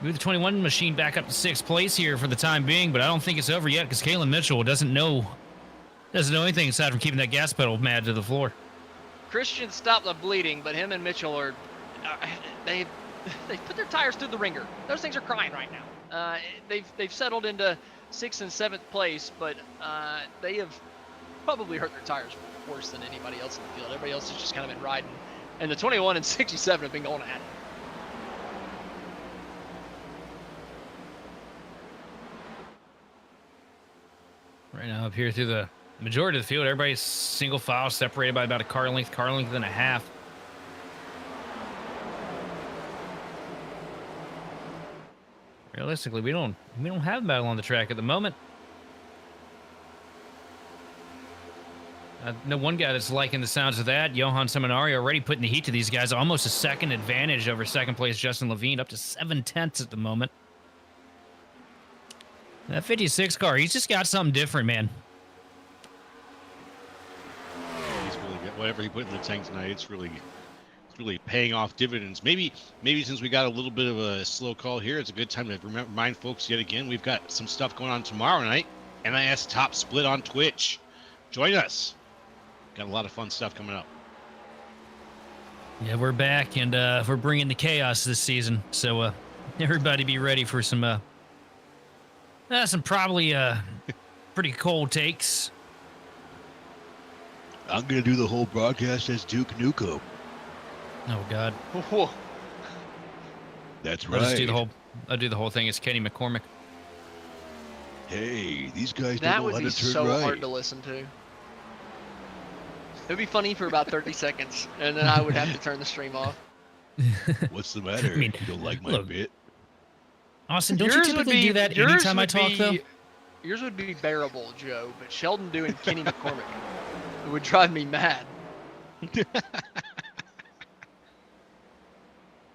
S3: Move the 21 machine back up to 6th place here for the time being, but I don't think it's over yet because Kalen Mitchell doesn't know anything aside from keeping that gas pedal mad to the floor.
S1: Christian stopped the bleeding, but him and Mitchell are they put their tires through the ringer. Those things are crying right now. They've settled into 6th and 7th place, but they have probably hurt their tires worse than anybody else in the field. Everybody else has just kind of been riding, and the 21 and 67 have been going at it.
S3: Right now, up here through the majority of the field, everybody's single file, separated by about a car length and a half. Realistically, we don't have a battle on the track at the moment. I know one guy that's liking the sounds of that, Johan Seminari, already putting the heat to these guys. Almost a second advantage over 2nd place Justin Levine, up to 7/10 at the moment. That 56 car, he's just got something different, man.
S2: He's really good. Whatever he put in the tank tonight, it's really paying off dividends. Maybe since we got a little bit of a slow call here, it's a good time to remind folks yet again, we've got some stuff going on tomorrow night. NIS Top Split on Twitch. Join us. Got a lot of fun stuff coming up.
S3: Yeah, we're back, and we're bringing the chaos this season. So everybody be ready for some probably pretty cold takes.
S2: I'm going to do the whole broadcast as Duke Nukem.
S3: Oh, God.
S1: Whoa.
S2: That's
S3: I'll
S2: right.
S3: just do the whole thing as Kenny McCormick.
S2: Hey, these guys
S1: That
S2: don't know
S1: would
S2: how
S1: be
S2: to turn
S1: so
S2: right.
S1: hard to listen to. It would be funny for about 30 seconds, and then I would have to turn the stream off.
S2: What's the matter?
S3: I mean,
S2: you don't like my
S3: look,
S2: bit?
S3: Austin, don't you typically do that anytime I talk, though?
S1: Yours would be bearable, Joe, but Sheldon doing Kenny McCormick would drive me mad.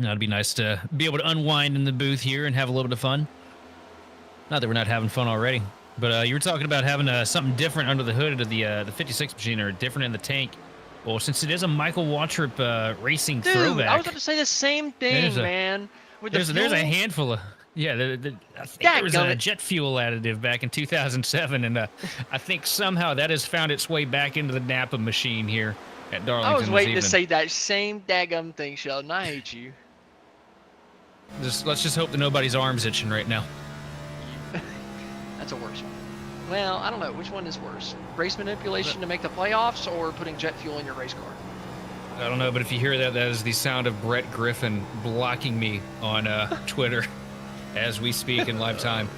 S3: It'd be nice to be able to unwind in the booth here and have a little bit of fun. Not that we're not having fun already, but you were talking about having something different under the hood of the 56 machine, or different in the tank. Well, since it is a Michael Waltrip racing
S1: Dude,
S3: throwback,
S1: I was about to say the same thing, man. With the
S3: there's a
S1: fuel-
S3: handful of I think there was a
S1: Dadgummit.
S3: jet fuel additive back in 2007, and I think somehow that has found its way back into the Napa machine here at Darlington.
S1: I was waiting to
S3: this
S1: say that same daggum thing, Sheldon. I hate you.
S3: Let's just hope that nobody's arm's itching right now.
S1: That's a worse one. Well, I don't know. Which one is worse? Race manipulation to make the playoffs, or putting jet fuel in your race car?
S3: I don't know, but if you hear that, that is the sound of Brett Griffin blocking me on Twitter as we speak in live time.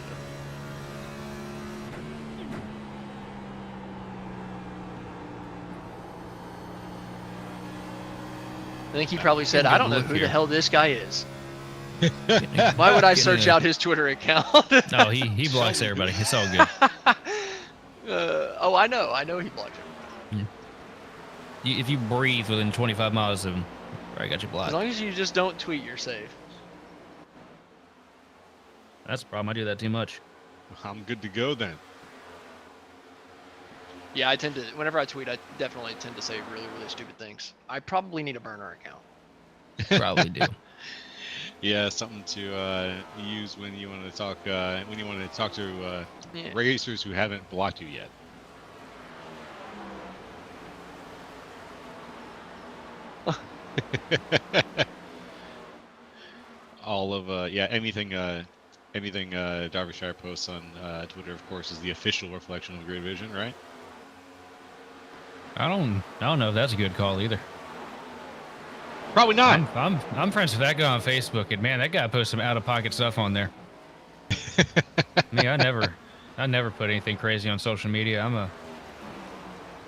S1: I think he probably said, "I don't know who the hell this guy is."
S3: Why
S1: Why would I search out his Twitter account?
S3: No, he blocks everybody. It's all good.
S1: Oh, I know he blocked him.
S3: If you breathe within 25 miles of him, I got you blocked.
S1: As long as you just don't tweet, you're safe.
S3: That's the problem. I do that too much.
S2: I'm good to go then.
S1: Yeah, I tend to. Whenever I tweet, I definitely tend to say really, really stupid things. I probably need a burner account.
S3: Probably do.
S2: Yeah, something to use when you want to talk to
S1: Yeah.
S2: racers who haven't blocked you yet. All of anything Derbyshire posts on Twitter, of course, is the official reflection of Grid Vision, right?
S3: I don't know if that's a good call either.
S2: Probably not.
S3: I'm friends with that guy on Facebook, and man, that guy posts some out of pocket stuff on there. Me, I never put anything crazy on social media. I'm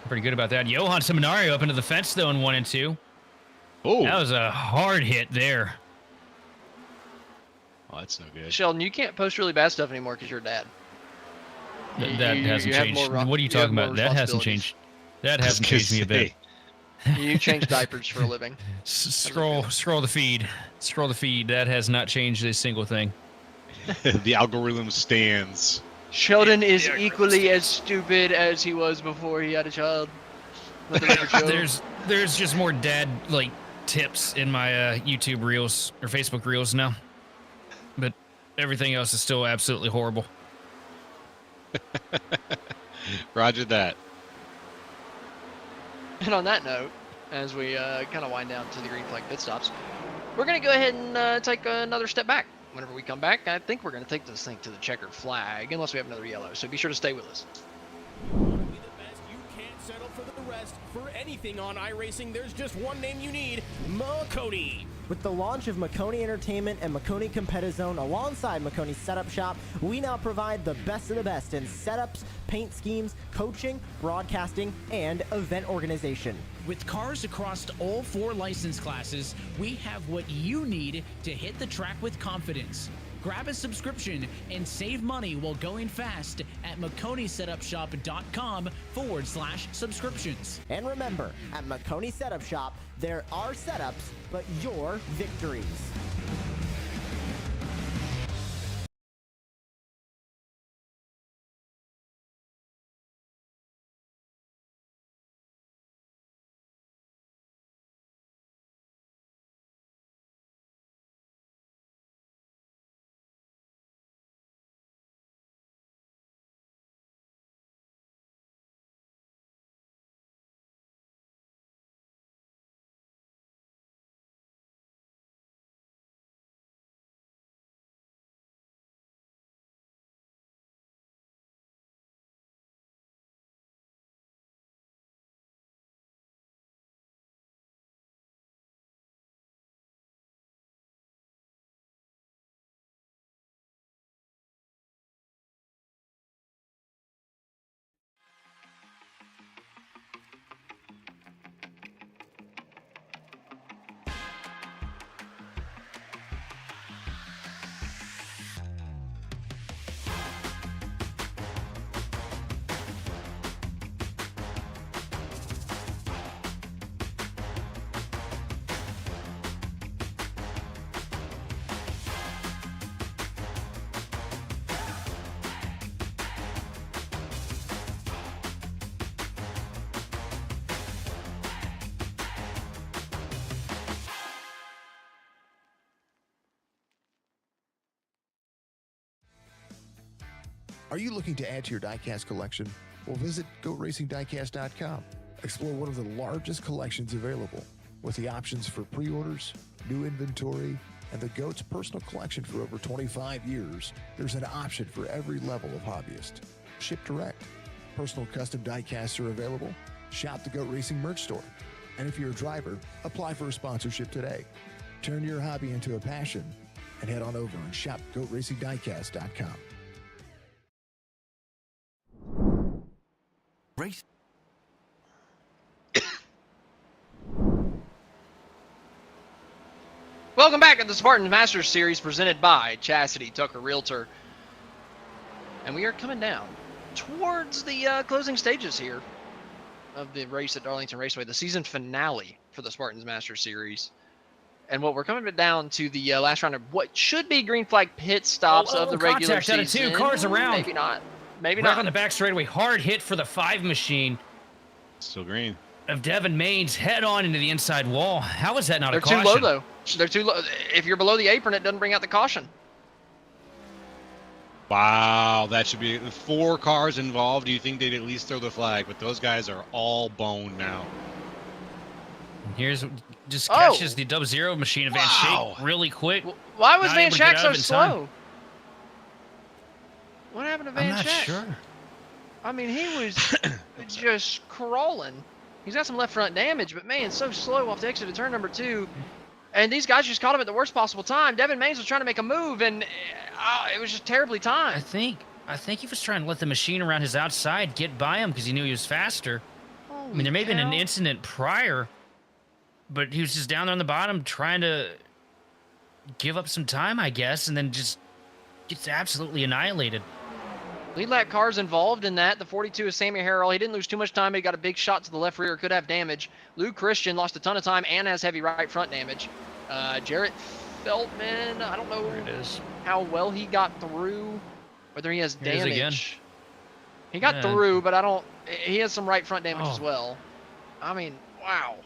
S3: pretty good about that. Johan Seminario up into the fence though in 1 and 2.
S2: Oh,
S3: That was a hard hit there.
S2: oh, that's no good.
S1: Sheldon, you can't post really bad stuff anymore because you're a dad.
S3: That hasn't
S1: you have
S3: changed.
S1: more
S3: What are you
S1: you have
S3: talking
S1: more
S3: about? That hasn't
S1: responsibilities.
S3: changed. That hasn't changed me a bit.
S1: You change diapers for a living.
S3: Scroll the feed. Scroll the feed. That has not changed a single thing.
S2: The algorithm stands.
S1: Sheldon is equally as stupid as he was before he had a child. Let the record show.
S3: There's just more dad like tips in my YouTube reels or Facebook reels now, but everything else is still absolutely horrible.
S2: Roger that.
S1: And on that note, as we kind of wind down to the green flag pit stops, we're going to go ahead and take another step back. Whenever we come back, I think we're going to take this thing to the checkered flag, unless we have another yellow. So be sure to stay with us.
S5: Want to be the best? You can't settle for the rest. For anything on iRacing, there's just one name you need: Makoni.
S6: With the launch of Makoni Entertainment and Makoni Competizone alongside Makoni Setup Shop, we now provide the best of the best in setups, paint schemes, coaching, broadcasting, and event organization.
S7: With cars across all 4 license classes, we have what you need to hit the track with confidence. Grab a subscription and save money while going fast at MakoniSetupShop.com/subscriptions.
S6: And remember, at Makoni Setup Shop, there are setups, but your victories.
S8: Are you looking to add to your diecast collection? Well, visit GoatRacingDiecast.com. Explore one of the largest collections available with the options for pre-orders, new inventory, and the GOAT's personal collection for over 25 years. There's an option for every level of hobbyist. Ship direct. Personal custom diecasts are available. Shop the GOAT Racing merch store. And if you're a driver, apply for a sponsorship today. Turn your hobby into a passion and head on over and shop GoatRacingDiecast.com.
S9: Race.
S1: Welcome back to the Spartans Masters Series presented by Chasity, Tucker Realtor. And we are coming down towards the closing stages here of the race at Darlington Raceway, the season finale for the Spartans Masters Series. And what we're coming down to the last round of what should be green flag pit stops of the regular
S3: contact out of
S1: season.
S3: 2 cars around.
S1: Maybe not. Maybe
S3: Right
S1: not.
S3: on the back straightaway. Hard hit for the 5 machine
S2: Still green.
S3: of Devin Maines, head on into the inside wall. How is that not
S1: They're
S3: a caution?
S1: too low, though. They're too low. If you're below the apron, it doesn't bring out the caution.
S2: Wow, that should be 4 cars involved. Do you think they'd at least throw the flag? But those guys are all bone now.
S3: Here's just catches the double zero machine of Van
S2: Wow.
S3: Schaik really quick.
S1: Why was
S3: Not
S1: Van
S3: able to get
S1: Schaik
S3: out
S1: so
S3: of it in time.
S1: slow? What happened to
S3: I'm
S1: Van
S3: not
S1: Schaik?
S3: sure.
S1: I mean, he was just crawling. He's got some left front damage, but man, so slow off the exit of turn number 2. And these guys just caught him at the worst possible time. Devin Maines was trying to make a move, and it was just terribly
S3: I
S1: timed.
S3: think he was trying to let the machine around his outside get by him because he knew he was faster. I mean, there may have been an incident prior, but he was just down there on the bottom trying to give up some time, I guess, and then just gets absolutely annihilated.
S1: Lead lap cars involved in that. The 42 is Sammy Harrell. He didn't lose too much time, but he got a big shot to the left rear. Could have damage. Lou Christian lost a ton of time and has heavy right front damage. Jarrett Feldman, I don't know
S3: There it is.
S1: how well he got through, whether he has
S3: Here it is again.
S1: damage. He got
S3: Yeah.
S1: through, but he has some right front damage as
S3: Oh.
S1: well. I mean, wow.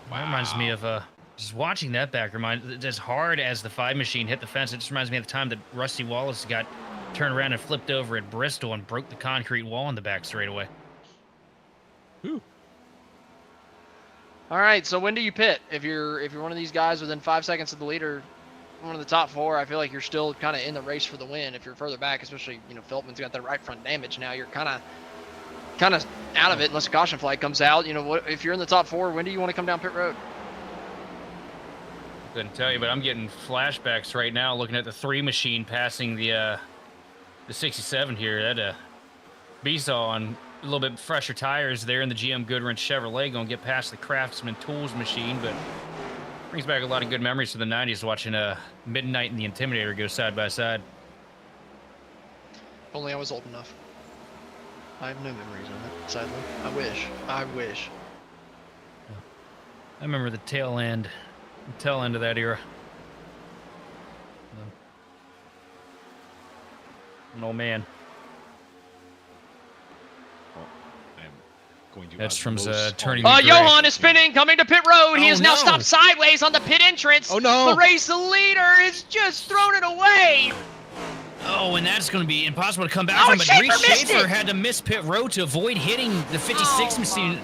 S3: That reminds me of just watching that back. As hard as the 5 machine hit the fence, it just reminds me of the time that Rusty Wallace got turned around and flipped over at Bristol and broke the concrete wall in the back straightaway.
S1: All right, so when do you pit? If you're one of these guys within 5 seconds of the leader, one of the top 4, I feel like you're still kind of in the race for the win. If you're further back, especially Feldman's got that right front damage now, you're kind of out of it unless a caution flag comes out. If you're in the top 4, when do you want to come down pit road?
S3: Couldn't tell you, but I'm getting flashbacks right now looking at the 3 machine passing the 67 here. That Beesaw on a little bit fresher tires there in the GM Goodwrench Chevrolet going to get past the Craftsman Tools machine, but brings back a lot of good memories to the 90s watching Midnight and the Intimidator go side by side.
S1: If only I was old enough. I have no memories of it, sadly. I wish.
S3: I remember the tail end of that era. An old man.
S2: Going to
S3: Edstrom's turning.
S1: Johan is spinning, coming to pit road. He
S3: Oh,
S1: is now
S3: no.
S1: stopped sideways on the pit entrance.
S2: Oh, no.
S1: The race leader is just thrown it away.
S3: Oh, and that's going to be impossible to come back
S1: Oh,
S3: from. But
S1: Schaefer
S3: Reese
S1: missed
S3: Schaefer
S1: it.
S3: had to miss pit road to avoid hitting the 56 machine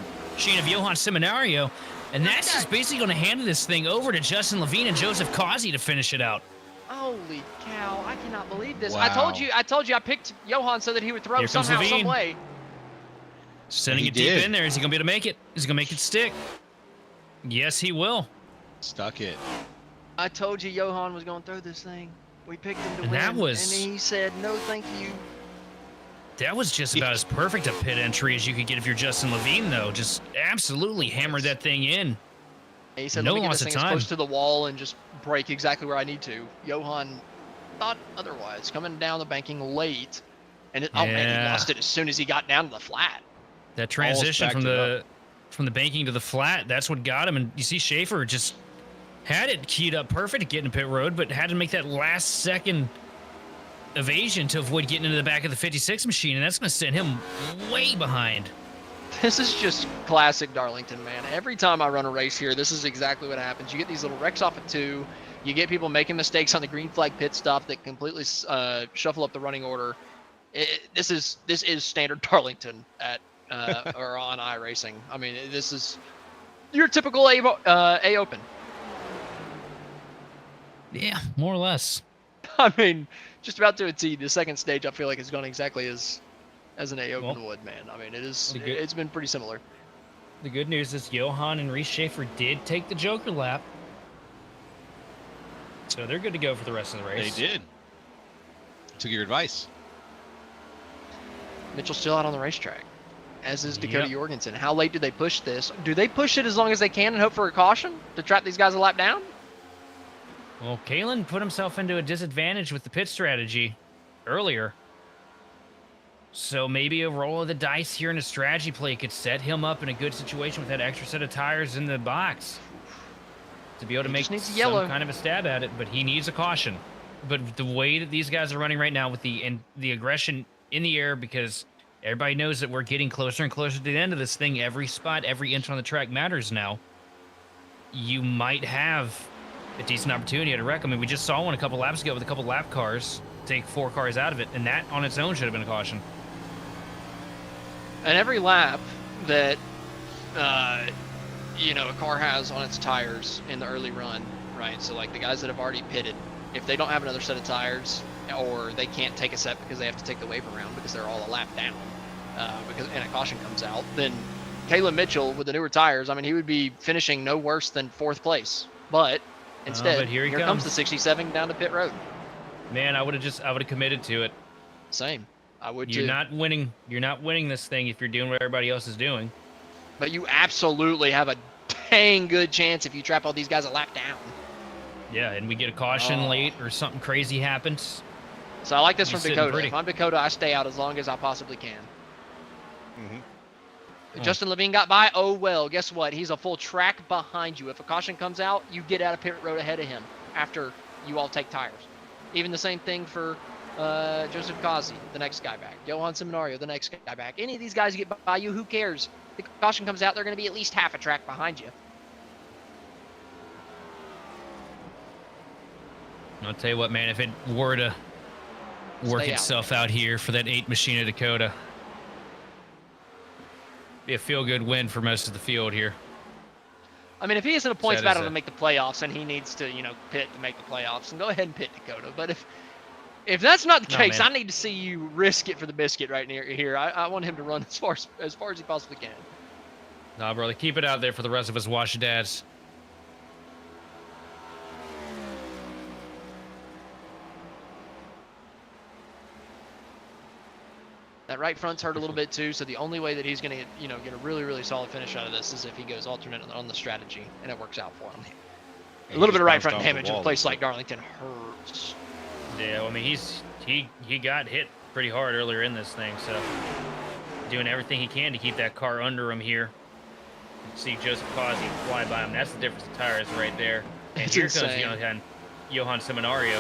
S3: of Johan Seminario. And that's just basically going to hand this thing over to Justin Levine and Joseph Causey to finish it out.
S1: Holy cow, I cannot believe this.
S2: Wow.
S1: I told you I picked Johan so that he would throw
S3: Here comes
S1: somehow,
S3: Levine.
S1: some way.
S3: Sending
S2: He
S3: it deep
S2: did.
S3: in there. Is he going to be able to make it? Is he going to make it stick? Yes, he will.
S2: Stuck it.
S1: I told you Johan was going to throw this thing. We picked him to
S3: And
S1: win,
S3: that was-
S1: and he said, no thank you.
S3: That was just about as perfect a pit entry as you could get if you're Justin Levine, though. Just absolutely hammered that thing in.
S1: And he said,
S3: No
S1: let me get
S3: loss
S1: this
S3: of
S1: thing as
S3: time.
S1: close to the wall and just break exactly where I need to. Johan thought otherwise, coming down the banking late. And oh man, he
S3: Yeah.
S1: lost it as soon as he got down to the flat.
S3: That transition
S2: backed
S3: from
S2: it
S3: the banking to the flat, that's what got him. And you see Schaefer just had it keyed up perfect to get in pit road, but had to make that last second evasion to avoid getting into the back of the 56 machine, and that's going to send him way behind.
S1: This is just classic Darlington, man. Every time I run a race here, this is exactly what happens. You get these little wrecks off of 2. You get people making mistakes on the green flag pit stop that completely shuffle up the running order. This is standard Darlington at or on iRacing. I mean, this is your typical A Open.
S3: Yeah, more or less.
S1: I mean, just about to a T. The second stage, I feel like, has gone exactly as an A Open would, man. I mean, it's been pretty similar.
S3: The good news is Johan and Reese Schaefer did take the Joker lap. So they're good to go for the rest of the race.
S2: They did. Took your advice.
S1: Mitchell's still out on the racetrack, as is Dakota Jorgensen. How late do they push this? Do they push it as long as they can and hope for a caution to trap these guys a lap down?
S3: Well, Kalen put himself into a disadvantage with the pit strategy earlier. So maybe a roll of the dice here in a strategy play could set him up in a good situation with that extra set of tires in the box to be able to make some kind of a stab at it, but he needs a caution. But the way that these guys are running right now with the aggression in the air, because everybody knows that we're getting closer and closer to the end of this thing. Every spot, every inch on the track matters now. You might have a decent opportunity at a wreck. I mean, we just saw one a couple laps ago with a couple lap cars take 4 cars out of it, and that on its own should have been a caution.
S1: And every lap that a car has on its tires in the early run, right? So like the guys that have already pitted, if they don't have another set of tires, or they can't take a set because they have to take the wave around because they're all a lap down, and a caution comes out, then Caleb Mitchell with the newer tires, I mean, he would be finishing no worse than 4th place. But instead, here comes the 67 down to pit road.
S3: Man, I would have committed to it.
S1: Same. I would too.
S3: You're not winning this thing if you're doing what everybody else is doing.
S1: But you absolutely have a dang good chance if you trap all these guys a lap down.
S3: Yeah, and we get a caution late or something crazy happens.
S1: So I like this from Dakota. If I'm Dakota, I stay out as long as I possibly can. Justin Levine got by. Oh, well, guess what? He's a full track behind you. If a caution comes out, you get out of pit road ahead of him after you all take tires. Even the same thing for Joseph Kazi, the next guy back. Johan Seminario, the next guy back. Any of these guys get by you, who cares? The caution comes out, they're going to be at least half a track behind you.
S3: I'll tell you what, man, if it were to work itself out here for that 8 machine of Dakota, be a feel-good win for most of the field here.
S1: I mean, if he is in a points battle to make the playoffs and he needs to, pit to make the playoffs, then go ahead and pit Dakota. But if that's not the case, I need to see you risk it for the biscuit right near here. I want him to run as far as he possibly can.
S3: Nah, brother, keep it out there for the rest of us Washadads.
S1: That right front's hurt a little bit too, so the only way that he's going to, get a really, really solid finish out of this is if he goes alternate on the strategy, and it works out for him. A little bit of right front damage in a place like Darlington hurts.
S3: Yeah, well, I mean, he got hit pretty hard earlier in this thing, so doing everything he can to keep that car under him here. See Joseph Kazi fly by him. That's the difference of tires right there. And
S1: it's
S3: here
S1: insane.
S3: Comes Johan Seminario.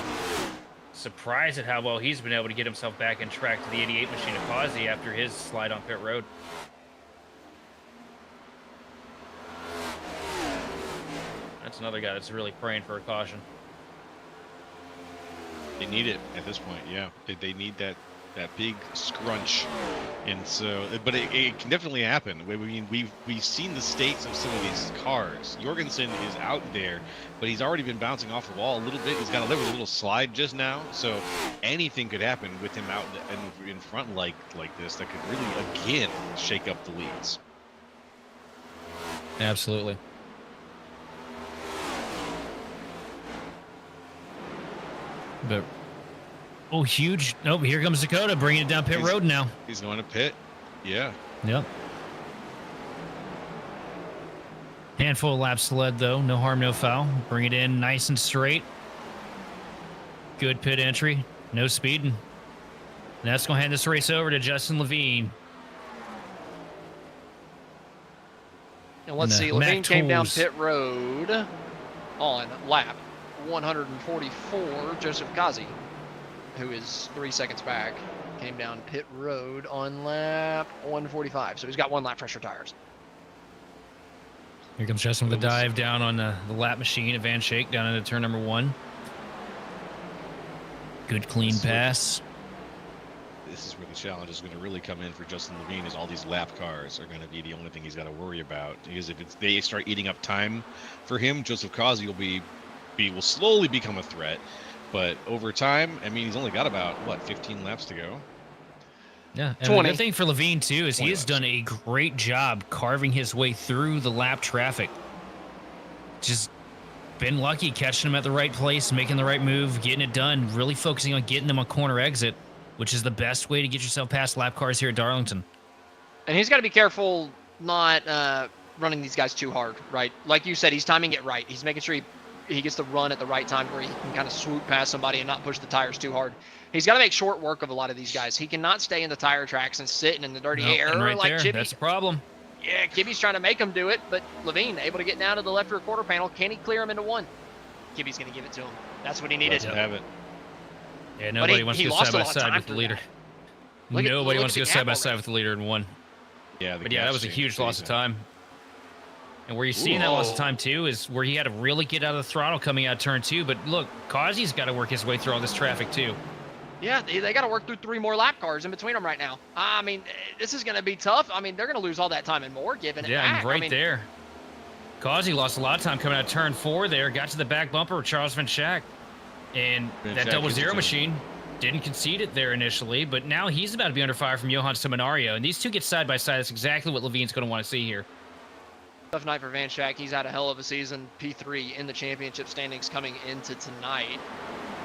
S3: Surprised at how well he's been able to get himself back in track to the 88 machine of Kazi after his slide on pit road. That's another guy that's really praying for a caution.
S2: They need it at this point, yeah. They need that big scrunch, and so, but it can definitely happen. I mean, we've seen the states of some of these cars. Jorgensen is out there, but he's already been bouncing off the wall a little bit. He's got a little slide just now, so anything could happen with him out in front like this that could really again shake up the leads.
S3: Absolutely. But huge. Nope, here comes Dakota bringing it down pit road now.
S2: He's going to pit. Yeah.
S3: Yep. Handful of laps led, though. No harm, no foul. Bring it in nice and straight. Good pit entry. No speeding. And that's going to hand this race over to Justin Levine.
S1: And let's see. Levine came down pit road on lap 144. Joseph Kazi, who is 3 seconds back, came down pit road on lap 145. So he's got 1 lap fresher tires.
S3: Here comes Justin with a dive down on the lap machine at Van Shake down into turn number 1. Good clean pass.
S2: This is where the challenge is going to really come in for Justin Levine, is all these lap cars are going to be the only thing he's got to worry about. Because if they start eating up time for him, Joseph Causey will slowly become a threat. But over time, I mean, he's only got about, 15 laps to go?
S3: Yeah, and the good thing for Levine, too, is he has done a great job carving his way through the lap traffic. Just been lucky catching him at the right place, making the right move, getting it done, really focusing on getting them on corner exit, which is the best way to get yourself past lap cars here at Darlington.
S1: And he's got to be careful not running these guys too hard, right? Like you said, he's timing it right. He's making sure he gets the run at the right time where he can kind of swoop past somebody and not push the tires too hard. He's got to make short work of a lot of these guys. He cannot stay in the tire tracks and sitting in the dirty air
S3: and right
S1: like
S3: there,
S1: Chippy.
S3: that's a problem.
S1: Yeah, Kibby's trying to make him do it, but Levine able to get down to the left rear quarter panel. Can he clear him into 1? Kibby's going to give it to him. That's what he needed.
S2: Let him have it.
S3: Yeah, nobody wants to go side by side with the leader. Nobody wants to go side by side with the leader in 1.
S2: Yeah,
S3: but yeah, that was a huge loss of time. And where you're seeing that loss of time, too, is where he had to really get out of the throttle coming out of turn 2. But look, Causey's got to work his way through all this traffic, too.
S1: Yeah, they got to work through 3 more lap cars in between them right now. I mean, this is going to be tough. I mean, they're going to lose all that time and more given it back.
S3: Yeah, and there. Causey lost a lot of time coming out of turn 4 there, got to the back bumper with Charles Van Schack. And that double zero machine didn't concede it there initially, but now he's about to be under fire from Johan Seminario. And these two get side by side. That's exactly what Levine's going to want to see here.
S1: Tough night for Van Schack. He's had a hell of a season. P3 in the championship standings coming into tonight.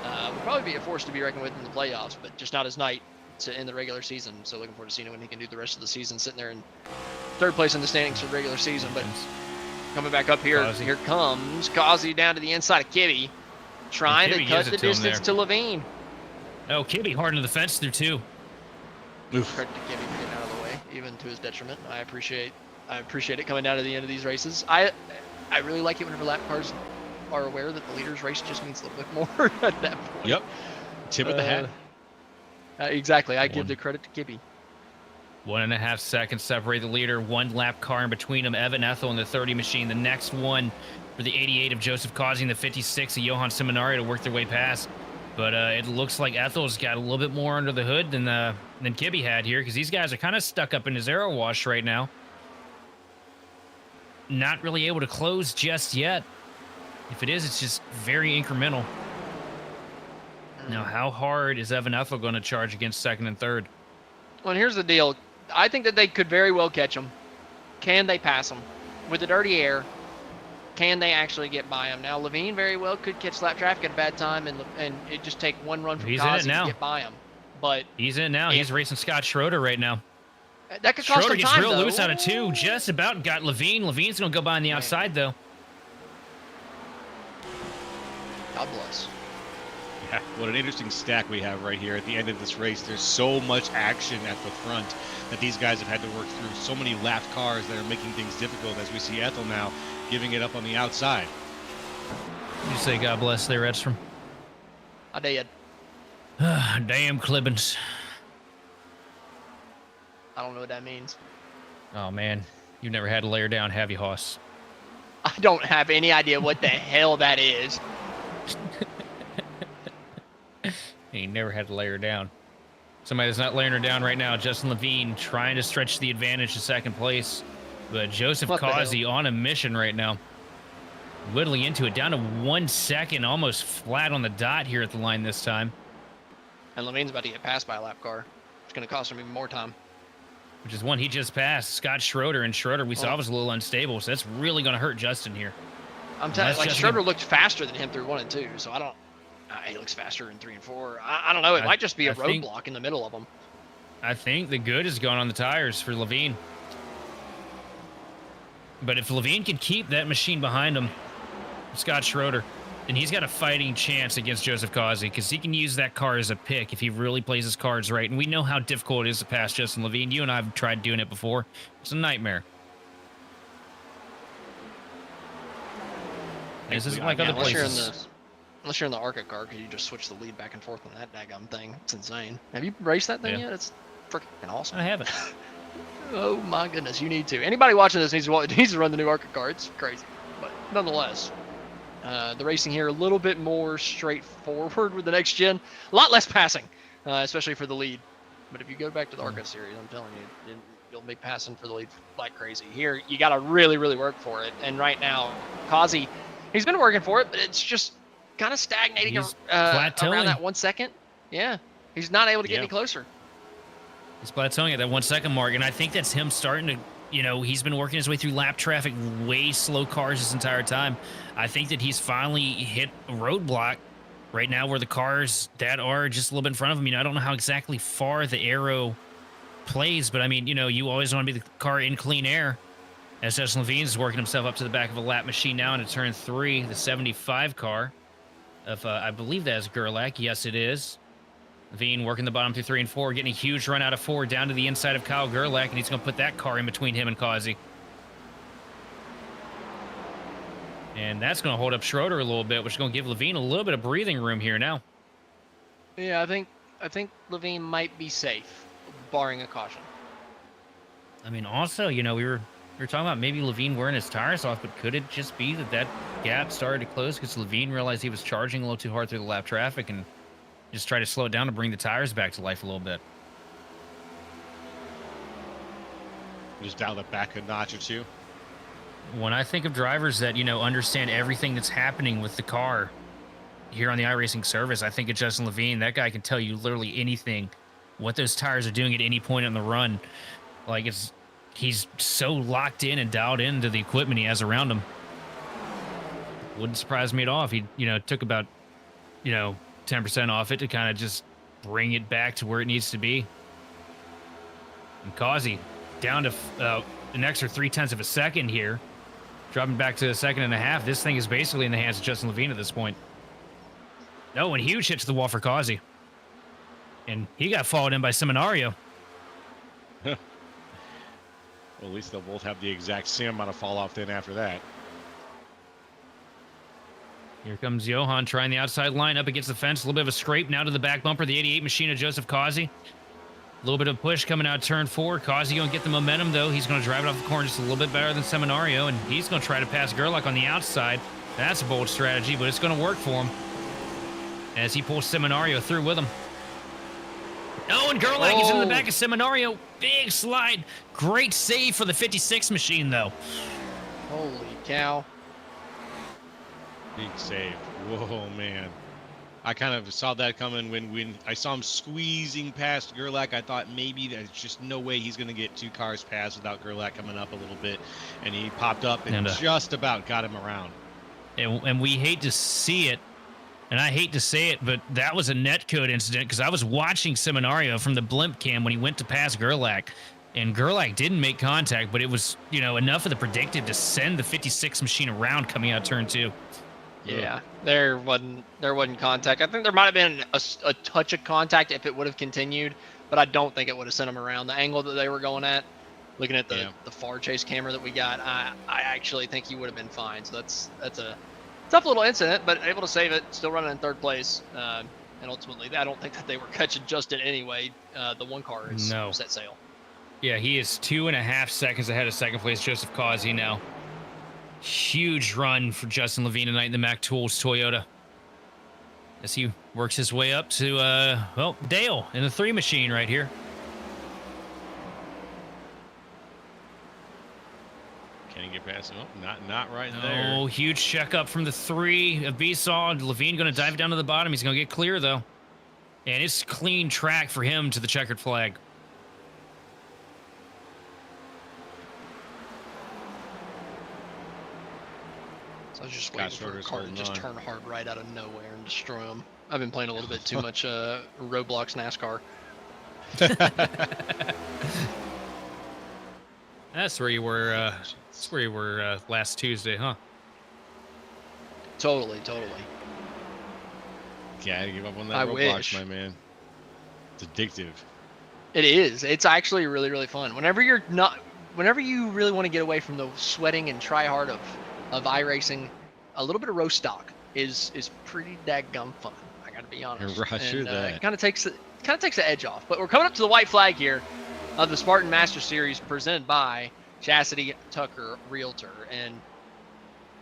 S1: Will probably be a force to be reckoned with in the playoffs, but just not his night to end the regular season. So looking forward to seeing what he can do the rest of the season, sitting there in 3rd place in the standings for the regular season. But coming back up here, here comes Causey down to the inside of Kibby, trying to cut the distance to Levine.
S3: Oh, Kibby hard into the fence there too.
S1: Credit to Kibby for getting out of the way, even to his detriment. I appreciate it coming down to the end of these races. I really like it whenever lap cars are aware that the leader's race just means a little bit more at that point.
S2: Yep. Tip of the hat.
S1: Exactly. I give the credit to Kibby.
S3: 1.5 seconds separate the leader. 1 lap car in between them. Evan Ethel in the 30 machine. The next one for the 88 of Joseph Causey and the 56 of Johan Seminario to work their way past. But it looks like Ethel's got a little bit more under the hood than Kibby had here, because these guys are kind of stuck up in his aero wash right now. Not really able to close just yet. If it is, it's just very incremental. Now, how hard is Evan Ethel going to charge against 2nd and 3rd?
S1: Well, here's the deal. I think that they could very well catch him. Can they pass him? With the dirty air, can they actually get by him? Now, Levine very well could catch lap traffic at a bad time and it just take 1 run from Causey to get by him. But
S3: he's in it now. He's racing Scott Schroeder right now.
S1: That could cost
S3: Schroeder
S1: him
S3: gets
S1: time,
S3: real
S1: though.
S3: loose out of 2. Just about got Levine. Levine's going to go by on the outside, though.
S1: God bless.
S2: Yeah, what an interesting stack we have right here at the end of this race. There's so much action at the front that these guys have had to work through. So many lapped cars that are making things difficult, as we see Ethel now giving it up on the outside.
S3: You say God bless there, Edstrom?
S1: I did.
S3: Damn Clibbins.
S1: I don't know what that means.
S3: Oh, man. You've never had to lay her down, have you, Hoss?
S1: I don't have any idea what the hell that is.
S3: He never had to lay her down. Somebody that's not laying her down right now, Justin Levine, trying to stretch the advantage to 2nd place. But Joseph Causey on a mission right now. Whittling into it, down to 1 second, almost flat on the dot here at the line this time.
S1: And Levine's about to get passed by a lap car. It's going to cost him even more time.
S3: Which is one he just passed, Scott Schroeder. And Schroeder, we saw, was a little unstable, so that's really going to hurt Justin here.
S1: I'm telling you, like, Schroeder looked faster than him through 1 and 2, so I don't... he looks faster in 3 and 4. I don't know. It might just be a roadblock in the middle of them.
S3: I think the good is gone on the tires for Levine. But if Levine can keep that machine behind him, Scott Schroeder, then he's got a fighting chance against Joseph Causey, because he can use that car as a pick if he really plays his cards right. And we know how difficult it is to pass Justin Levine. You and I have tried doing it before. It's a nightmare. This isn't like other places.
S1: Unless you're in the ARCA car, because you just switch the lead back and forth on that daggum thing. It's insane. Have you raced that thing yet? It's freaking awesome.
S3: I haven't.
S1: Oh my goodness, you need to. Anybody watching this needs to run the new ARCA car. It's crazy, but nonetheless, the racing here a little bit more straightforward with the next gen. A lot less passing, especially for the lead. But if you go back to the ARCA series, I'm telling you, you'll be passing for the lead like crazy. Here, you got to really, really work for it. And right now, Kazi, he's been working for it, but it's just kind of stagnating around that 1 second. Yeah, he's not able to get any closer.
S3: He's plateauing at that 1 second mark, and I think that's him starting to, he's been working his way through lap traffic, way slow cars this entire time. I think that he's finally hit a roadblock right now where the cars that are just a little bit in front of him, I don't know how exactly far the arrow plays, but I mean, you always want to be the car in clean air. As Justin Levine is working himself up to the back of a lap machine now into turn 3, the 75 car of, I believe that is Gerlach. Yes, it is. Levine working the bottom through 3 and 4, getting a huge run out of 4 down to the inside of Kyle Gerlach, and he's going to put that car in between him and Kazi. And that's going to hold up Schroeder a little bit, which is going to give Levine a little bit of breathing room here now.
S1: Yeah, I think Levine might be safe, barring a caution.
S3: I mean, also, we were talking about maybe Levine wearing his tires off, but could it just be that gap started to close because Levine realized he was charging a little too hard through the lap traffic and just try to slow it down to bring the tires back to life a little bit?
S2: Just dial it back a notch or two.
S3: When I think of drivers that, understand everything that's happening with the car here on the iRacing service, I think of Justin Levine. That guy can tell you literally anything, what those tires are doing at any point on the run. Like, he's so locked in and dialed into the equipment he has around him. Wouldn't surprise me at all if he, took about, 10% off it to kind of just bring it back to where it needs to be. And Kazi down to an extra 0.3 of a second here, dropping back to a second and a half. This thing is basically in the hands of Justin Levine at this point. Oh, and huge hit to the wall for Kazi. And he got followed in by Seminario.
S2: Well, at least they'll both have the exact same amount of fall off then after that.
S3: Here comes Johan trying the outside line up against the fence. A little bit of a scrape now to the back bumper. The 88 machine of Joseph Kazi. A little bit of push coming out turn 4. Kazi going to get the momentum, though. He's going to drive it off the corner just a little bit better than Seminario, and he's going to try to pass Gerlach on the outside. That's a bold strategy, but it's going to work for him as he pulls Seminario through with him. Oh, and Gerlach is in the back of Seminario. Big slide. Great save for the 56 machine, though.
S1: Holy cow.
S2: Big save. Whoa, man. I kind of saw that coming when I saw him squeezing past Gerlach. I thought maybe there's just no way he's going to get 2 cars past without Gerlach coming up a little bit. And he popped up and just about got him around.
S3: And we hate to see it, and I hate to say it, but that was a netcode incident because I was watching Seminario from the blimp cam when he went to pass Gerlach. And Gerlach didn't make contact, but it was, enough of the predictive to send the 56 machine around coming out turn 2.
S1: Yeah, there wasn't contact. I think there might have been a touch of contact if it would have continued, but I don't think it would have sent them around. The angle that they were going at, looking at the far chase camera that we got, I actually think he would have been fine. So that's a tough little incident, but able to save it, still running in 3rd place. And ultimately, I don't think that they were catching Justin anyway. The 1 car is set sail.
S3: Yeah, he is 2.5 seconds ahead of 2nd place Joseph Kazi now. Huge run for Justin Levine tonight in the Mac Tools Toyota as he works his way up to, Dale in the 3 machine right here.
S2: Can he get past him? Oh, not right there.
S3: Oh, huge check up from the 3 of Vsauce. Levine going to dive down to the bottom. He's going to get clear, though. And it's clean track for him to the checkered flag.
S1: I was just waiting for a car to just turn hard right out of nowhere and destroy them. I've been playing a little bit too much Roblox NASCAR.
S3: That's where you were. That's where you were last Tuesday, huh?
S1: Totally.
S2: Can't give up on that Roblox, my man. It's addictive.
S1: It is. It's actually really, really fun. Whenever you really want to get away from the sweating and try hard of iRacing, a little bit of roast stock is pretty daggum fun. I gotta be honest.
S2: Roger that.
S1: It kind of takes the edge off. But we're coming up to the white flag here. of the Spartan Master Series presented by Chasity Tucker Realtor. And,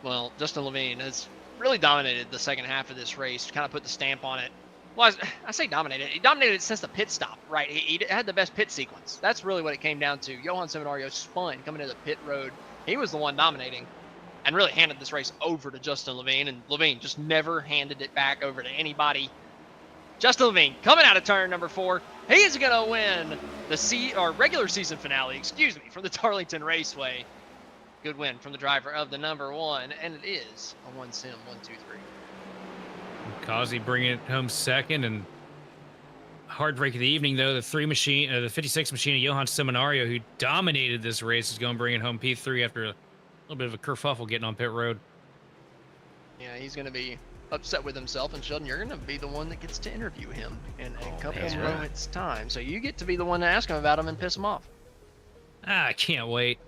S1: well, Justin Levine has really dominated the second half of this race, kind of put the stamp on it. Well, I say dominated. He dominated it since the pit stop, right? He had the best pit sequence. That's really what it came down to. Johan Seminario spun coming to the pit road. He was the one dominating and really handed this race over to Justin Levine, and Levine just never handed it back over to anybody. Justin Levine coming out of turn number 4. He is going to win the regular season finale, from the Darlington Raceway. Good win from the driver of the number 1, and it is a 1-sim 1-2-3.
S3: Causey bringing it home second, and heartbreak of the evening though, the 56 machine of Johan Seminario, who dominated this race, is going to bring it home P3 after a little bit of a kerfuffle getting on pit road.
S1: Yeah, he's going to be upset with himself, and Sheldon, you're going to be the one that gets to interview him in a couple of moments' time. So you get to be the one to ask him about him and piss him off.
S3: I can't wait.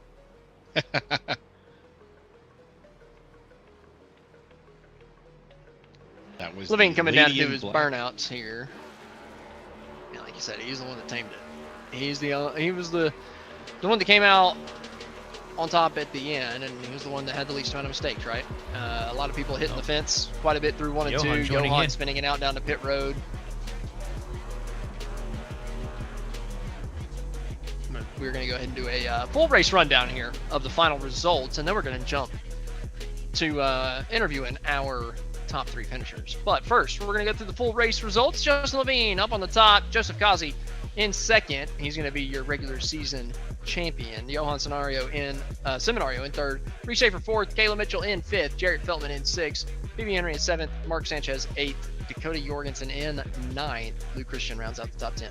S2: That was
S1: Levine
S2: the
S1: coming down to
S2: lady
S1: do
S2: in
S1: his
S2: black.
S1: burnouts here. Yeah, like you said, he's the one that tamed it. He was the one that came out on top at the end, and he was the one that had the least amount of mistakes, right? A lot of people hitting the fence quite a bit through 1 and 2. Johan spinning it out down the pit road. We're going to go ahead and do a full race rundown here of the final results, and then we're going to jump to interviewing our top 3 finishers. But first, we're going to go through the full race results. Justin Levine up on the top, Joseph Causey in second. He's going to be your regular season champion. Johan Seminario in 3rd. Reece Schaefer 4th. Kayla Mitchell in 5th. Jarrett Feltman in 6th. BB Henry in 7th. Mark Sanchez 8th. Dakota Jorgensen in 9th. Lou Christian rounds out the top 10.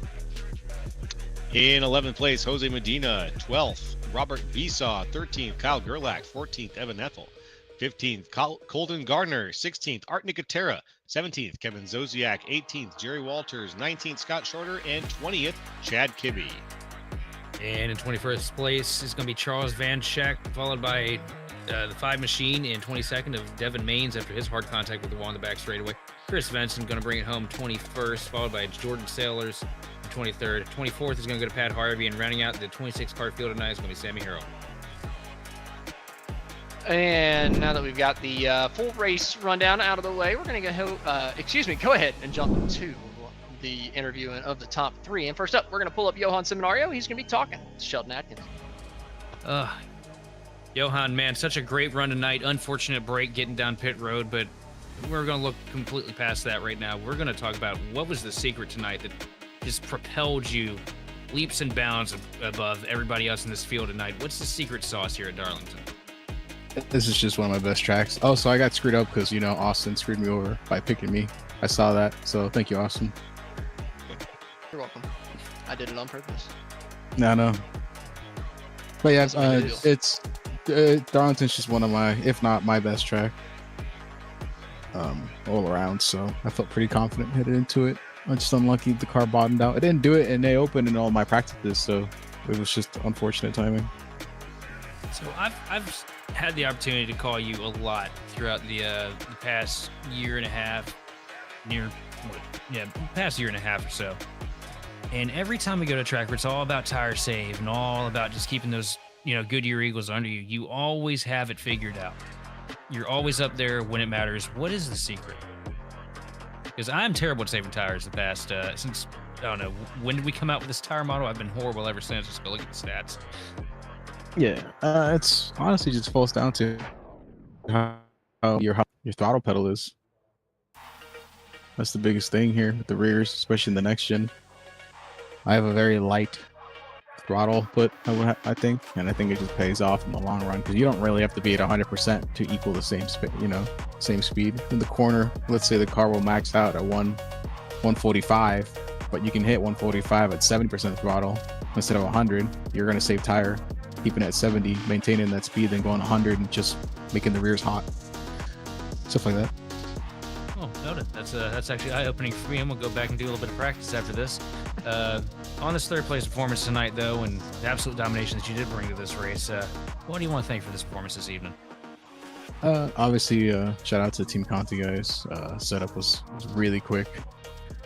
S2: In 11th place, Jose Medina. 12th, Robert Visaw. 13th, Kyle Gerlach. 14th, Evan Ethel. 15th, Colton Gardner. 16th, Art Nicotera. 17th, Kevin Zosiak. 18th, Jerry Walters. 19th, Scott Shorter. And 20th, Chad Kibbe.
S3: And in 21st place is going to be Charles Van Scheck, followed by the 5 machine in 22nd of Devin Maines after his hard contact with the wall in the back straightaway. Chris Benson going to bring it home 21st, followed by Jordan Sailors in 23rd. 24th is going to go to Pat Harvey, and rounding out the 26-car field tonight is going to be Sammy Harrell.
S1: And now that we've got the full race rundown out of the way, we're going to go ahead and jump to the interview of the top 3. And first up, we're going to pull up Johan Seminario. He's going to be talking to Sheldon Atkins.
S3: Johan, man, such a great run tonight. Unfortunate break getting down pit road, but we're going to look completely past that right now. We're going to talk about what was the secret tonight that just propelled you leaps and bounds above everybody else in this field tonight. What's the secret sauce here at Darlington?
S9: This is just one of my best tracks. Oh, so I got screwed up because, Austin screwed me over by picking me. I saw that, so thank you, Austin.
S1: You're welcome. I did it on purpose.
S9: No. But yeah, it's Darlington's just one of my, if not my best track, all around. So I felt pretty confident headed into it. I'm just unlucky the car bottomed out. I didn't do it in they open in all my practices, so it was just unfortunate timing.
S3: So I've had the opportunity to call you a lot throughout the past year and a half, past year and a half or so. And every time we go to track where it's all about tire save and all about just keeping those, Goodyear Eagles under you, you always have it figured out. You're always up there when it matters. What is the secret? Because I'm terrible at saving tires the past, since, I don't know, when did we come out with this tire model? I've been horrible ever since. Just go look at the stats.
S9: Yeah, it's honestly just falls down to how your throttle pedal is. That's the biggest thing here with the rears, especially in the next gen. I have a very light throttle put, I think, and I think it just pays off in the long run because you don't really have to be at 100% to equal the same speed. In the corner, let's say the car will max out at 145, but you can hit 145 at 70% throttle instead of 100. You're going to save tire, keeping it at 70, maintaining that speed, then going 100 and just making the rears hot. Stuff like that.
S3: Oh, noted. That's actually eye-opening for me. I'm gonna go back and do a little bit of practice after this. On this third place performance tonight, though, and the absolute domination that you did bring to this race, what do you want to thank for this performance this evening?
S9: Obviously, shout out to Team Conti guys. Setup was really quick.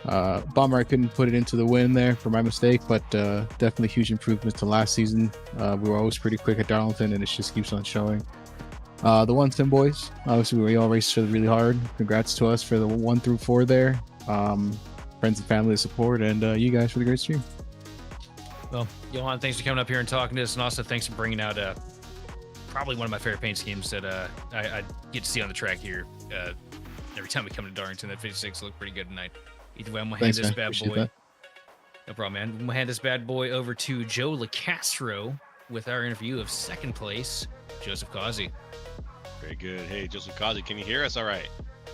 S9: Bummer I couldn't put it into the win there for my mistake, but definitely huge improvement to last season. We were always pretty quick at Darlington, and it just keeps on showing. The 1-10 boys, obviously we all raced each other really hard. Congrats to us for the 1 through 4 there. Friends and family support, and you guys for the great stream.
S3: Well, Johan, thanks for coming up here and talking to us, and also thanks for bringing out probably one of my favorite paint schemes that I get to see on the track here every time we come to Darlington. That 56 looked pretty good tonight. Either way, I'm gonna hand this bad boy. That. No problem, man. I'm gonna hand this bad boy over to Joe LaCastro with our interview of second place, Joseph Causey.
S2: Very good. Hey, Joseph Causey, can you hear us all right?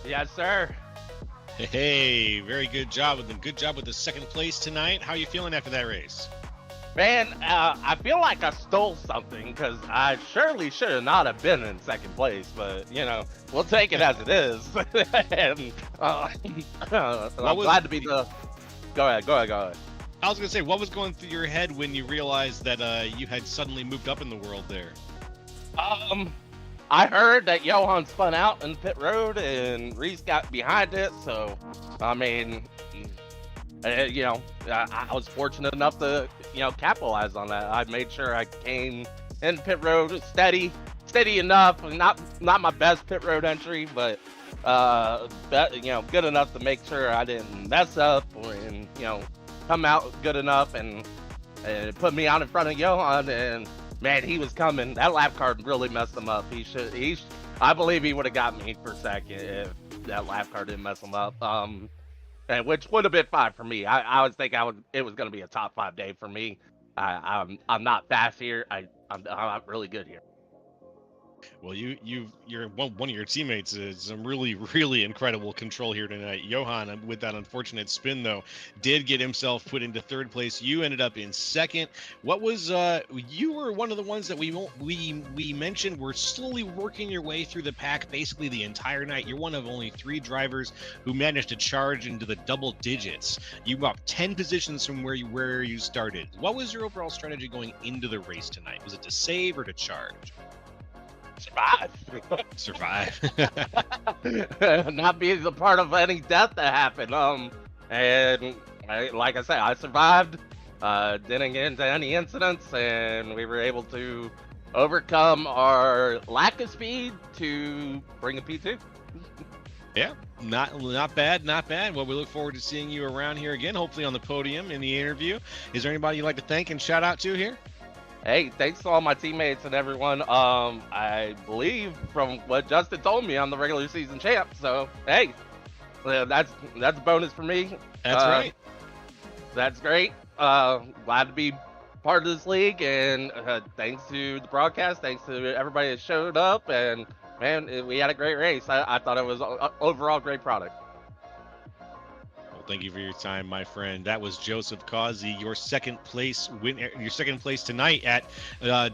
S10: Yes, sir.
S2: Hey, very good job. Good job with the second place tonight. How are you feeling after that race?
S10: Man, I feel like I stole something because I surely should not have been in second place, but, you know, we'll take it as it is. And I'm glad to be the... Go ahead.
S2: I was going to say, what was going through your head when you realized that you had suddenly moved up in the world there?
S10: I heard that Johan spun out in pit road and Reese got behind it, so, I mean... you know, I was fortunate enough to, you know, capitalize on that. I made sure I came in pit road steady enough. Not my best pit road entry, but you know, good enough to make sure I didn't mess up and, you know, come out good enough and put me out in front of Johan. And man, he was coming. That lap card really messed him up. I believe he would have got me for second if that lap card didn't mess him up. And which would have been fine for me. I was thinking it was going to be a top 5 day for me. I'm not fast here. I'm not really good here.
S2: Well, you're one of your teammates is some really incredible control here tonight. Johan, with that unfortunate spin though, did get himself put into third place. You ended up in second. What was you were one of the ones that we mentioned were slowly working your way through the pack basically the entire night. You're one of only 3 drivers who managed to charge into the double digits. You got 10 positions from where you started. What was your overall strategy going into the race tonight? Was it to save or to charge? Survive.
S10: Not be the part of any death that happened. And like I said, I survived. Didn't get into any incidents, and we were able to overcome our lack of speed to bring a P2.
S2: Yeah, not bad. Well, we look forward to seeing you around here again, hopefully on the podium in the interview. Is there anybody you'd like to thank and shout out to here?
S10: Hey, thanks to all my teammates and everyone. I believe from what Justin told me, I'm the regular season champ. So, hey, that's a bonus for me.
S2: That's right.
S10: That's great. Glad to be part of this league, and thanks to the broadcast, thanks to everybody that showed up, and man, we had a great race. I thought it was overall great product.
S2: Thank you for your time, my friend. That was Joseph Causey, your second place tonight at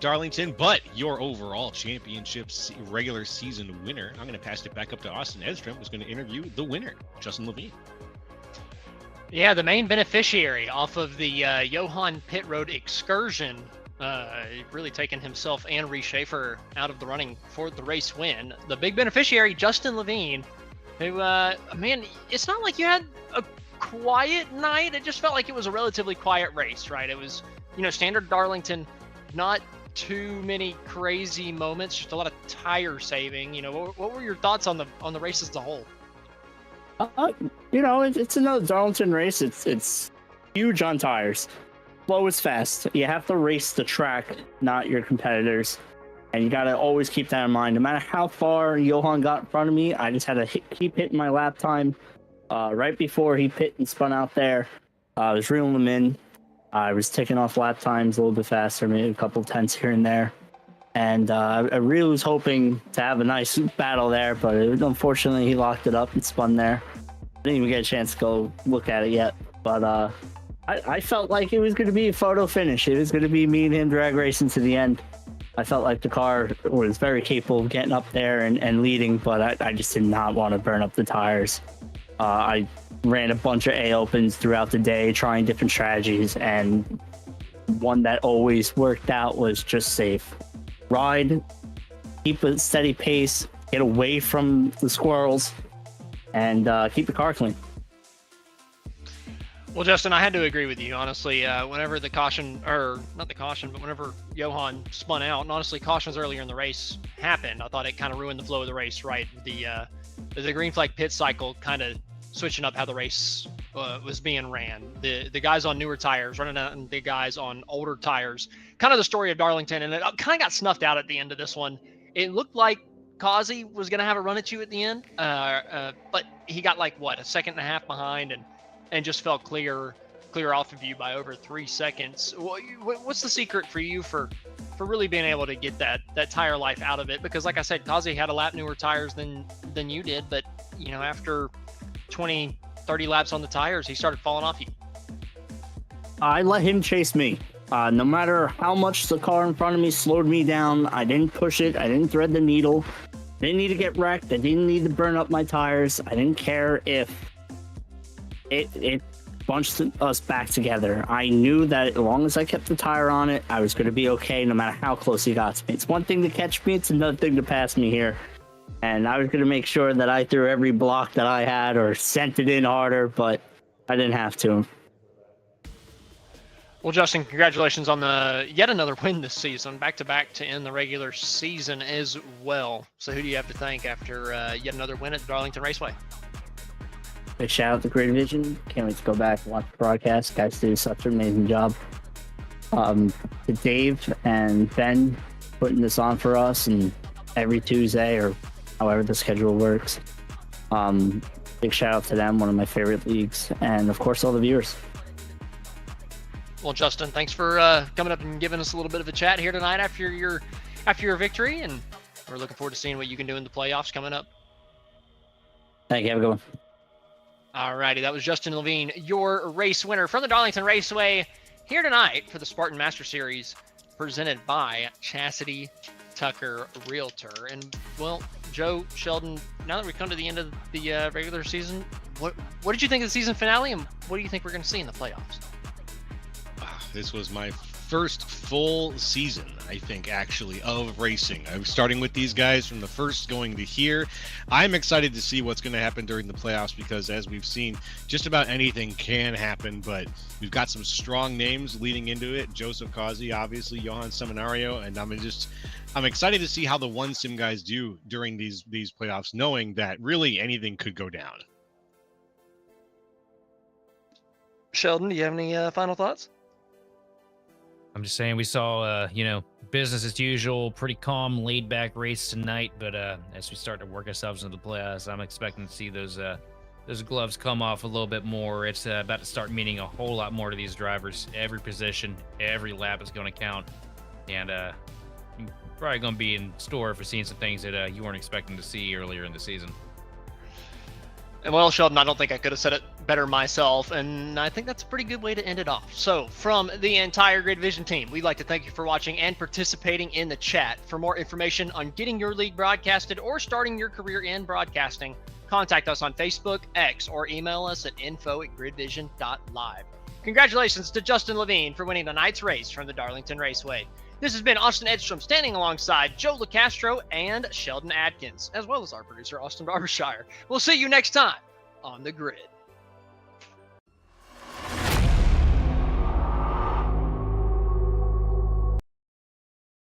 S2: Darlington, but your overall championship regular season winner. I'm going to pass it back up to Austin Edstrom, who's going to interview the winner, Justin Levine.
S1: Yeah, the main beneficiary off of the Johan Pit Road excursion, really taking himself and Reese Schaefer out of the running for the race win. The big beneficiary, Justin Levine, who, man, it's not like you had a quiet night. It just felt like it was a relatively quiet race, right? It was, you know, standard Darlington, not too many crazy moments, just a lot of tire saving. You know, what were your thoughts on the race as a whole?
S11: You know, it's another Darlington race. It's huge on tires. Slow is fast. You have to race the track, not your competitors. And you got to always keep that in mind. No matter how far Johan got in front of me, I just had to keep hitting my lap time. Right before he pit and spun out there, I was reeling him in. I was taking off lap times a little bit faster, maybe a couple of tenths here and there. And I really was hoping to have a nice battle there, but unfortunately he locked it up and spun there. Didn't even get a chance to go look at it yet. But I felt like it was going to be a photo finish. It was going to be me and him drag racing to the end. I felt like the car was very capable of getting up there and leading, but I just did not want to burn up the tires. I ran a bunch of A-opens throughout the day, trying different strategies, and one that always worked out was just safe. Ride, keep a steady pace, get away from the squirrels, and keep the car clean.
S1: Well, Justin, I had to agree with you, honestly. Whenever the caution, or not the caution, but whenever Johan spun out, and honestly, cautions earlier in the race happened, I thought it kind of ruined the flow of the race, right? The green flag pit cycle kind of switching up how the race was being ran. The guys on newer tires running out and the guys on older tires. Kind of the story of Darlington, and it kind of got snuffed out at the end of this one. It looked like Causey was going to have a run at you at the end, but he got like, what, a second and a half behind, and just fell clear off of you by over 3 seconds. What's the secret for you for really being able to get that tire life out of it? Because like I said, Causey had a lap newer tires than you did, but you know, after 20, 30 laps on the tires, he started falling off you.
S11: I let him chase me. No matter how much the car in front of me slowed me down, I didn't push it. I didn't thread the needle. I didn't need to get wrecked. I didn't need to burn up my tires. I didn't care if it bunched us back together. I knew that as long as I kept the tire on it, I was going to be okay no matter how close he got to me. It's one thing to catch me. It's another thing to pass me here. And I was going to make sure that I threw every block that I had or sent it in harder, but I didn't have to.
S1: Well, Justin, congratulations on the yet another win this season, back-to-back to end the regular season as well. So who do you have to thank after yet another win at the Darlington Raceway?
S11: Big shout out to Great Division. Can't wait to go back and watch the broadcast. Guys do such an amazing job. To Dave and Ben putting this on for us and every Tuesday or however the schedule works. Big shout out to them, one of my favorite leagues, and of course all the viewers.
S1: Well, Justin, thanks for coming up and giving us a little bit of a chat here tonight after your victory, and we're looking forward to seeing what you can do in the playoffs coming up.
S11: Thank you. Have a good one.
S1: All righty, that was Justin Levine, your race winner from the Darlington Raceway, here tonight for the Spartan Master Series, presented by Chasity Tucker Realtor. And well, Joe, Sheldon, now that we've come to the end of the regular season, what did you think of the season finale, and what do you think we're going to see in the playoffs?
S2: This was my first full season, I think, actually, of racing. I was starting with these guys from the first going to here. I'm excited to see what's going to happen during the playoffs because, as we've seen, just about anything can happen, but we've got some strong names leading into it. Joseph Causey, obviously, Johan Seminario, and I'm excited to see how the one sim guys do during these playoffs, knowing that really anything could go down.
S1: Sheldon, do you have any final thoughts?
S3: I'm just saying we saw, business as usual, pretty calm, laid-back race tonight. But as we start to work ourselves into the playoffs, I'm expecting to see those gloves come off a little bit more. It's about to start meaning a whole lot more to these drivers. Every position, every lap is going to count. And probably going to be in store for seeing some things that you weren't expecting to see earlier in the season.
S1: And well, Sheldon, I don't think I could have said it better myself, and I think that's a pretty good way to end it off. So, from the entire Great Division team, we'd like to thank you for watching and participating in the chat. For more information on getting your league broadcasted or starting your career in broadcasting, contact us on Facebook, X, or email us at info@gridvision.live. Congratulations to Justin Levine for winning tonight's race from the Darlington Raceway. This has been Austin Edstrom standing alongside Joe LaCastro and Sheldon Adkins, as well as our producer, Austin Barbershire. We'll see you next time on The Grid.